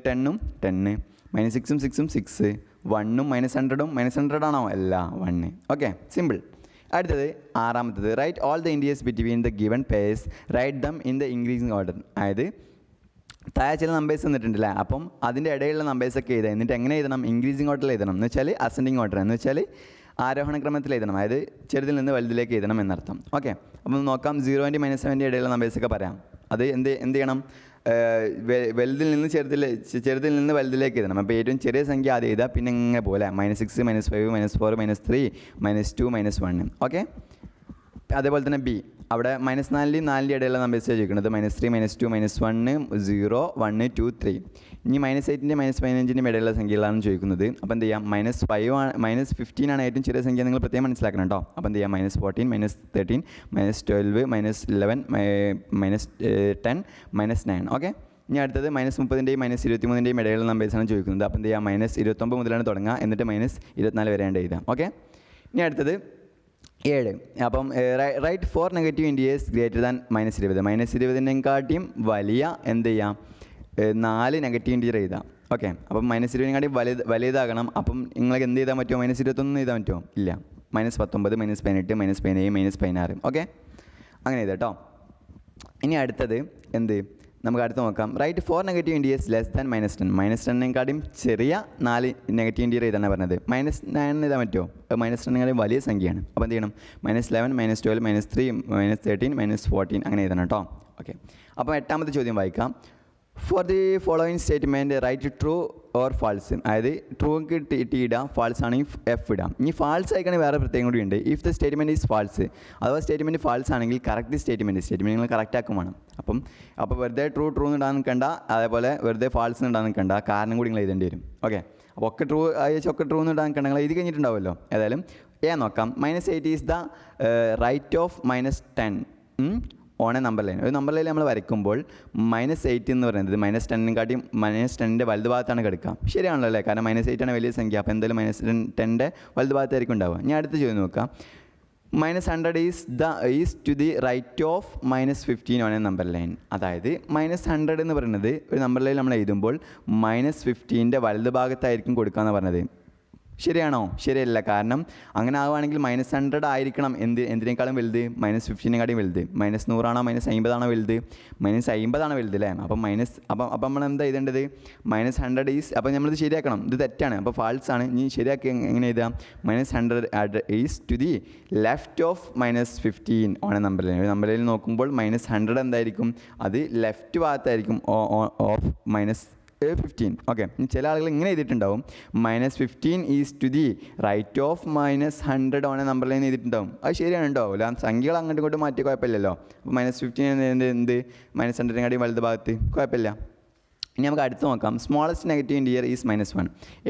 10ഉം 10, -6ഉം 6ഉം 6, 1ഉം -100ഉം -100 ആണോ? അല്ല, 1. Okay, simple. അടുത്തത് ആറാമത്തത് write all the integers between the given pairs write them in the increasing order. അതായത് താഴെ ചില നമ്പേഴ്സ് തന്നിട്ടുണ്ടല്ലേ, അപ്പം അതിൻ്റെ ഇടയിലുള്ള നമ്പേഴ്സൊക്കെ എഴുതുക. എന്നിട്ട് എങ്ങനെ എഴുതണം? ഇൻക്രീസിങ് ഓർഡറിൽ എഴുതണം. എന്ന് വെച്ചാൽ അസെൻഡിങ് ഓർഡർ എന്ന് വെച്ചാൽ ആരോഹണ ക്രമത്തിൽ എഴുതണം. അതായത് ചെറുതിൽ നിന്ന് വലുതിലേക്ക് എഴുതണം എന്നർത്ഥം. ഓക്കെ, അപ്പം നോക്കാം. 0 - -7 ഇടയിലുള്ള നമ്പേഴ്സൊക്കെ പറയാം. അത് എന്ത് ചെയ്യണം? വലുതിൽ നിന്ന് ചെറുതിൽ നിന്ന് വലുതിലേക്ക് എഴുതണം. അപ്പോൾ ഏറ്റവും ചെറിയ സംഖ്യ ആദ്യം എഴുതുക, പിന്നെ ഇങ്ങനെ പോലെ -6, -5, -4, -3, -2, -1. ഓക്കെ, അതേപോലെ തന്നെ ബി അവിടെ -4ൻ്റെയും 4ൻ്റെയും ഇടയിലുള്ള നമ്പേഴ്സ് ചോദിക്കുന്നത്. -3, -2, -1, 0, 1, 2, 3. ഇനി -8ൻ്റെയും -15ൻ്റെയും ഇടയിലുള്ള സംഖ്യകളാണ് ചോദിക്കുന്നത്. അപ്പോൾ എന്ത് ചെയ്യാം? -15 ആണ് ഏറ്റവും ചെറിയ സംഖ്യ, നിങ്ങൾ പ്രത്യേകം മനസ്സിലാക്കണം കേട്ടോ. അപ്പോൾ എന്ത് ചെയ്യാം? -14, -13, -12, -11, -10, -9. ഓക്കെ, ഇനി അടുത്തത് -30ൻ്റെയും -23ൻ്റെയും ഇടയിലുള്ള നമ്പേഴ്സാണ് ചോദിക്കുന്നത്. അപ്പോൾ എന്ത് ചെയ്യാം? -29 മുതലാണ് തുടങ്ങുക, എന്നിട്ട് -24 വരെയാണ് എഴുതാം. ഓക്കെ, ഇനി അടുത്തത് 7. അപ്പം write 4 negative integers greater than -20. -20നെക്കാട്ടിയും വലിയ എന്ത് ചെയ്യാം? 4 നെഗറ്റീവ് ഇൻഡിയർ എഴുതാം. ഓക്കെ, അപ്പം -20നെക്കാട്ടിയും വലുതാകണം. അപ്പം നിങ്ങൾക്ക് എന്ത് ചെയ്താൽ പറ്റുമോ? -21 എഴുതാൻ പറ്റുമോ? ഇല്ല. -19, -18, -17, -16. ഓക്കെ, അങ്ങനെ എഴുതാം കേട്ടോ. ഇനി അടുത്തത് എന്ത്? നമുക്ക് അടുത്ത് നോക്കാം. Write 4 negative integers less than -10. -10നെക്കാട്ടിയും ചെറിയ 4 നെഗറ്റീവ് ഇൻഡിയർ എഴുതാനാണ് പറഞ്ഞത്. -9 എഴുതാൻ പറ്റുമോ? -10നെക്കാളും വലിയ സംഖ്യയാണ്. അപ്പോൾ എന്ത് ചെയ്യണം? -11, -12, -3, -13, -14 അങ്ങനെ എഴുതണം കേട്ടോ. ഓക്കെ, അപ്പോൾ 8ാമത്തെ ചോദ്യം വായിക്കാം. For the following statement write true or false. അതായത് ട്രൂക്ക് ടി ഇടാം, ഫാൾസ് ആണെങ്കിൽ F ഇടാം. ഇനി ഫാൾസ് ആയിക്കാണെങ്കിൽ വേറെ പ്രത്യേകം കൂടി ഉണ്ട്. If the statement is false, അഥവാ സ്റ്റേറ്റ്മെൻറ്റ് ഫാൾസ് ആണെങ്കിൽ കറക്റ്റ് സ്റ്റേറ്റ്മെൻറ്റ് നിങ്ങൾ കറക്റ്റ് ആക്കും വേണം. അപ്പോൾ വെറുതെ ട്രൂ എന്ന് ഇടാൻ നിൽക്കണ്ട, അതേപോലെ വെറുതെ ഫാൾസ് എന്ന് ഇടാൻ നിൽക്കണ്ട, കാരണം കൂടി നിങ്ങൾ എഴുതേണ്ടി വരും. ഓക്കെ, അപ്പോൾ ഒക്കെ ട്രൂ എന്ന് ഇടാൻ നിൽക്കണ്ട, നിങ്ങൾ എഴുതി കഴിഞ്ഞിട്ടുണ്ടാവുമല്ലോ. ഏതായാലും നോക്കാം. -8 is the right of -10 on a number line. ഒരു നമ്പർ ലൈൻ നമ്മൾ വരയ്ക്കുമ്പോൾ -8 എന്ന് പറയുന്നത് -10നെക്കാട്ടിയും -10ൻ്റെ വലത് ഭാഗത്താണ് കിടക്കുക. ശരിയാണല്ലോ അല്ലേ? കാരണം -8 ആണ് വലിയ സംഖ്യ. അപ്പോൾ എന്തായാലും -10ൻ്റെ വലത് ഭാഗത്തായിരിക്കും ഉണ്ടാവുക. ഞാൻ അടുത്ത ചോദ്യം നോക്കാം. -100 is to the right of -15 on a number line. അതായത് -100 എന്ന് പറയുന്നത് ഒരു നമ്പർ ലൈൻ നമ്മൾ എഴുതുമ്പോൾ -15ൻ്റെ വലത് ഭാഗത്തായിരിക്കും കൊടുക്കുക എന്ന് പറഞ്ഞത്. ശരിയാണോ? ശരിയല്ല. കാരണം അങ്ങനെ ആവുകയാണെങ്കിൽ -100 ആയിരിക്കണം എന്തിനേക്കാളും വലുത്? -15 വലുത്. -100 -50 വലുത്? -50 വലുത് അല്ലേ? അപ്പം നമ്മൾ എന്താ എഴുതേണ്ടത്? -100 ഈസ്, അപ്പോൾ നമ്മളിത് ശരിയാക്കണം. ഇത് തെറ്റാണ്, അപ്പോൾ ഫാൾസ് ആണ്. ഇനി ശരിയാക്കി എങ്ങനെ എഴുതാം? -100 is to the left of -15 on a number line. ഒരു നമ്പർ ലൈനിൽ നോക്കുമ്പോൾ -100 എന്തായിരിക്കും? അത് ലെഫ്റ്റ് ഭാഗത്തായിരിക്കും ഓഫ് -15. ഓക്കെ, ചില ആളുകൾ ഇങ്ങനെ എഴുതിയിട്ടുണ്ടാവും, -15 is to the right of -100 on a number line എഴുതിയിട്ടുണ്ടാവും. അത് ശരിയാണ് കേട്ടോ. അല്ല, സംഖ്യകൾ അങ്ങോട്ടും ഇങ്ങോട്ടും മാറ്റി കുഴപ്പമില്ലല്ലോ. അപ്പോൾ -15 എന്ത് -100 വലത് ഭാഗത്ത് കുഴപ്പമില്ല. ഇനി നമുക്ക് അടുത്ത് നോക്കാം. Smallest negative integer is -1.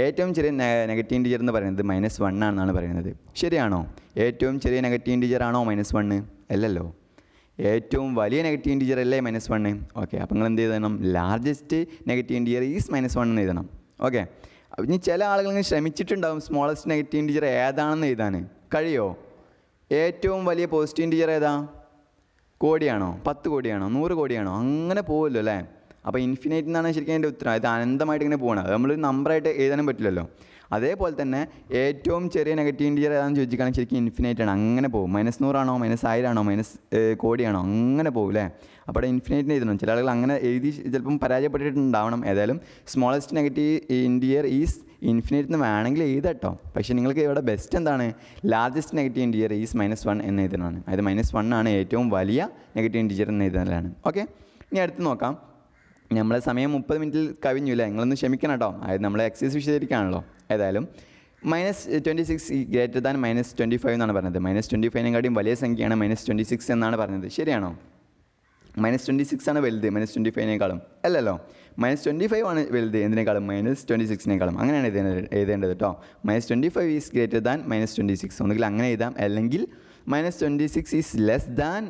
ഏറ്റവും ചെറിയ നെഗറ്റീവ് ഇൻറ്റിജർ എന്ന് പറയുന്നത് -1 ആണെന്നാണ് പറയുന്നത്. ശരിയാണോ? ഏറ്റവും ചെറിയ നെഗറ്റീവ് ഇൻറ്റിജർ ആണോ -1? അല്ലല്ലോ. ഏറ്റവും വലിയ നെഗറ്റീവ് ഇൻറ്റിജർ അല്ലേ -1? ഓക്കെ, അപ്പോൾ നിങ്ങൾ എന്ത് എഴുതണം? ലാർജസ്റ്റ് നെഗറ്റീവ് ഇൻറ്റിജർ ഈസ് -1 എന്ന് എഴുതണം. ഓക്കെ, ഇനി ചില ആളുകൾ ഇങ്ങനെ ശ്രമിച്ചിട്ടുണ്ടാവും സ്മോളസ്റ്റ് നെഗറ്റീവ് ഇൻറ്റിജർ ഏതാണെന്ന് എഴുതാൻ. കഴിയോ? ഏറ്റവും വലിയ പോസിറ്റീവ് ഇൻറ്റിജർ ഏതാ? കോടിയാണോ? 10 കോടിയാണോ? 100 കോടിയാണോ? അങ്ങനെ പോകുമല്ലോ അല്ലേ? അപ്പോൾ ഇൻഫിനൈറ്റ് എന്നാണ് ശരിക്കും അതിൻ്റെ ഉത്തരം. ഇത് അനന്തമായിട്ട് ഇങ്ങനെ പോകണം. അത് നമ്മൾ നമ്പറായിട്ട് എഴുതാനും പറ്റില്ലല്ലോ. അതേപോലെ തന്നെ ഏറ്റവും ചെറിയ നെഗറ്റീവ് ഇൻറ്റിജർ ഏതാണെന്ന് ചോദിക്കുകയാണെങ്കിൽ ശരിക്കും ഇൻഫിനൈറ്റ് ആണ്. അങ്ങനെ പോകും. -100 ആണോ? -1000 ആണോ? കോടിയാണോ? അങ്ങനെ പോകും അല്ലേ? അപ്പോൾ അവിടെ ഇൻഫിനൈറ്റിന് എഴുതണം. ചില ആളുകൾ അങ്ങനെ എഴുതി ചിലപ്പം പരാജയപ്പെട്ടിട്ടുണ്ടാവണം. ഏതായാലും smallest negative integer is infinite എന്ന് വേണമെങ്കിൽ എഴുതട്ടോ. പക്ഷേ നിങ്ങൾക്ക് ഇവിടെ ബെസ്റ്റ് എന്താണ്? ലാർജസ്റ്റ് നെഗറ്റീവ് ഇൻറ്റിജർ ഈസ് -1 എന്ന് എഴുതുന്നതാണ്. അതായത് -1 ആണ് ഏറ്റവും വലിയ നെഗറ്റീവ് ഇൻറ്റിജർ എന്ന് എഴുതുന്നതാണ്. ഓക്കെ, ഇനി അടുത്ത് നോക്കാം. നമ്മളെ സമയം 30 മിനിറ്റിൽ കവിഞ്ഞു അല്ലേ? നിങ്ങളൊന്ന് ക്ഷമിക്കണം കേട്ടോ. അതായത് നമ്മളെ എക്സസൈസ് വിശദീകരിക്കുകയാണല്ലോ. ഏതായാലും -26 ഗ്രേറ്റർ ദാൻ -25 എന്നാണ് പറഞ്ഞത്. -25 വലിയ സംഖ്യയാണ് -26 എന്നാണ് പറഞ്ഞത്. ശരിയാണോ? -26 ആണ് വലുത് -25 അല്ലല്ലോ. -25 ആണ് വലുത് എന്തിനേക്കാളും? -26 അങ്ങനെയാണ് എഴുതേണ്ടത് കേട്ടോ. -25 ഈസ് ഗ്രേറ്റർ ദാൻ -26. ഒന്നുകിൽ അങ്ങനെ എഴുതാം, അല്ലെങ്കിൽ -26 ഈസ് ലെസ് ദാൻ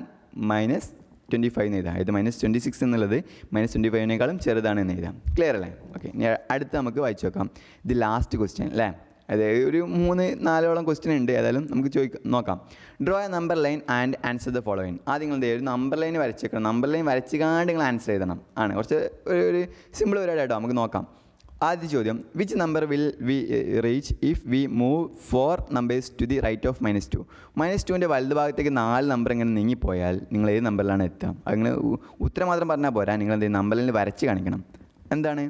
-25 എന്ന് എഴുതാം. ഇത് -26 എന്നുള്ളത് -25 ചെറുതാണ് എന്ന് എഴുതാം. ക്ലിയർ അല്ലേ? ഓക്കെ, ഇനി അടുത്ത് നമുക്ക് വായിച്ചു നോക്കാം. ഇത് ലാസ്റ്റ് ക്വസ്റ്റ്യൻ അല്ലേ? അതായത് ഒരു 3-4 ക്വസ്റ്റ്യൻ ഉണ്ട്. ഏതായാലും നമുക്ക് നോക്കാം. Draw A number line and answer the following. ആദ്യം നിങ്ങൾ ഒരു നമ്പർ ലൈൻ വരച്ചേക്കണം. നമ്പർ ലൈൻ വരച്ചുകാണ്ട് നിങ്ങൾ ആൻസർ എഴുതണം. ആണ് കുറച്ച് ഒരു സിമ്പിൾ പരിപാടി കേട്ടോ. നമുക്ക് നോക്കാം. ആദ്യ ചോദ്യം, which number will we reach if we move 4 numbers to the right of -2? -2ൻ്റെ വലത് ഭാഗത്തേക്ക് 4 നമ്പർ ഇങ്ങനെ നീങ്ങിപ്പോയാൽ നിങ്ങൾ ഏത് നമ്പറിലാണ് എത്തുക? അങ്ങനെ ഉത്തരം മാത്രം പറഞ്ഞാൽ പോരാ, നിങ്ങൾ എന്ത് നമ്പറിൽ വരച്ച് കാണിക്കണം. എന്താണ്?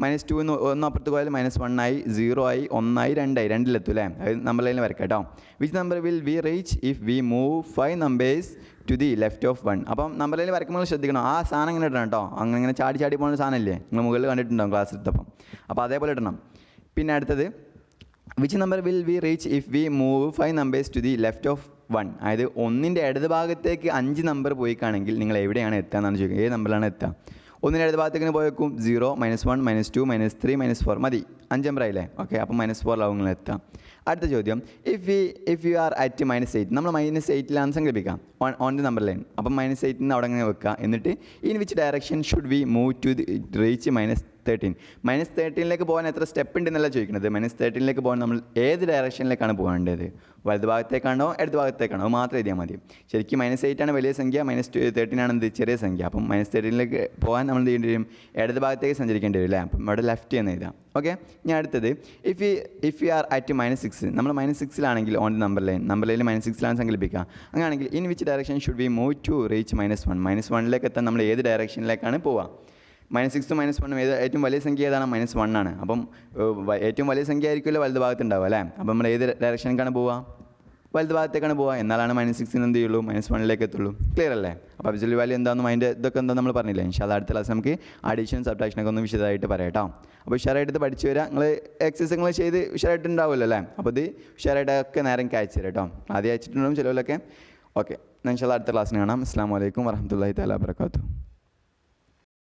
-2 ഒന്ന് അപ്പുറത്ത് പോയാൽ -1 ആയി, 0 ആയി, 1 ആയി, 2 ആയി, 2-ലെത്തും അല്ലേ? അത് നമ്പർ ലൈനിൽ വരക്കാം കേട്ടോ. Which number will we reach if we move 5 numbers to the left of 1? അപ്പം നമ്പർ ലൈനിൽ വരയ്ക്കുമ്പോൾ ശ്രദ്ധിക്കണം. ആ സാധനം ഇങ്ങനെ ഇടണം കേട്ടോ. അങ്ങനെ ചാടി പോകുന്ന സാധനമില്ലേ? നിങ്ങൾ മുകളിൽ കണ്ടിട്ടുണ്ടാവും ക്ലാസ് എടുത്തപ്പം. അപ്പോൾ അതേപോലെ ഇടണം. പിന്നെ അടുത്തത്, which number will we reach if we move 5 numbers to the left of 1? അതായത് 1ൻ്റെ ഇടത് ഭാഗത്തേക്ക് 5 നമ്പർ പോയിക്കാണെങ്കിൽ നിങ്ങൾ എവിടെയാണ് എത്തുക എന്നാണ് ചോദിക്കുക. ഏത് നമ്പറിലാണ് എത്തുക? 1ൻ്റെ ഇടത് ഭാഗത്തേക്ക് പോയേക്കും 0, -1, -2, -3, -4 മതി. 5 നമ്പറായില്ലേ? ഓക്കെ, അപ്പം -4 ആവും നിങ്ങൾ എത്താം. അടുത്ത ചോദ്യം, ഇഫ് യു ആർ അറ്റ് -8, നമ്മൾ -8ലാണ് സങ്കല്പിക്കാം ഓൺ ദി നമ്പർ ലൈൻ. അപ്പം -8 അവിടെ അങ്ങനെ വെക്കുക. എന്നിട്ട് in which direction should we move to reach -13? -13ലേക്ക് പോകാൻ എത്ര സ്റ്റെപ്പ് ഉണ്ടെന്നല്ല ചോദിക്കുന്നത്. -13ലേക്ക് പോകാൻ നമ്മൾ ഏത് ഡയറക്ഷനിലേക്കാണ് പോകേണ്ടത്? വലത് ഭാഗത്തേക്കാണോ ഇടത് ഭാഗത്തേക്കാണോ? അത് മാത്രം എഴുതിയാൽ മതി. ശരിക്കും -8 ആണ് വലിയ സംഖ്യ, -13 ആണ് എന്ത് ചെറിയ സംഖ്യ. അപ്പം -13ലേക്ക് പോകാൻ നമ്മൾ എന്ത് ചെയ്യേണ്ടി വരും? ഇടത് ഭാഗത്തേക്ക് സഞ്ചരിക്കേണ്ടി വരും അല്ലേ? അപ്പം അവിടെ ലെഫ്റ്റ് എന്ന് എഴുതാം. ഓക്കെ, ഇനി അടുത്തത്, ഇഫ് യു ആർ അറ്റ് -6, നമ്മൾ -6ലാണെങ്കിൽ ഓൺ ദി നമ്പർ ലൈനിൽ -6ലാണ് സങ്കല്പിക്കുക. അങ്ങനെയാണെങ്കിൽ in which direction should we move to reach -1? -1ലേക്ക് എത്താൻ നമ്മൾ ഏത് ഡയറക്ഷനിലേക്കാണ് പോവുക? -6 -1 ഏറ്റവും വലിയ സംഖ്യ ഏതാണ്? -1 ആണ്. അപ്പം ഏറ്റവും വലിയ സംഖ്യ ആയിരിക്കുമല്ലോ വലത് ഭാഗത്തുണ്ടാവുക അല്ലേ? അപ്പം നമ്മൾ ഏത് ഡയറക്ഷനിലേക്കാണ് പോവുക? വലത് ഭാഗത്തേക്കാണ് പോവുക. എന്നാലാണ് -6 എന്ത് ചെയ്യുള്ളൂ? -1ലേക്ക് എത്തുള്ളൂ. ക്ലിയർ അല്ലേ? അപ്പോൾ അബ്സല്യൂട്ട് വാല്യൂ എന്താണെന്നും അതിൻ്റെ ഇതൊക്കെ എന്താ നമ്മൾ പറഞ്ഞില്ലേ? ഇൻഷാല്ലാ അടുത്ത ക്ലാസ് നമുക്ക് അഡീഷൻ സബ്ട്രാക്ഷനൊക്കെ ഒന്ന് വിശദമായിട്ട് പറയാം കേട്ടോ. അപ്പോൾ ഉഷാറായിട്ട് പഠിച്ചു വരിക. നിങ്ങൾ എക്സസൈസ് നിങ്ങൾ ചെയ്ത് ഉഷാറായിട്ടുണ്ടാവുമല്ലോ അല്ലേ? അപ്പോൾ ഇത് ഉഷാറായിട്ടൊക്കെ നേരം അയച്ചു തരാം കേട്ടോ. ആദ്യം അയച്ചിട്ടുണ്ടാവും ചിലവിലൊക്കെ. ഓക്കെ, ഇൻഷാല്ലാ അടുത്ത ക്ലാസ്സിന് കാണാം. അസ്സലാമു അലൈക്കും വറഹ്മത്തുള്ളാഹി തആല വബറകാതുഹു.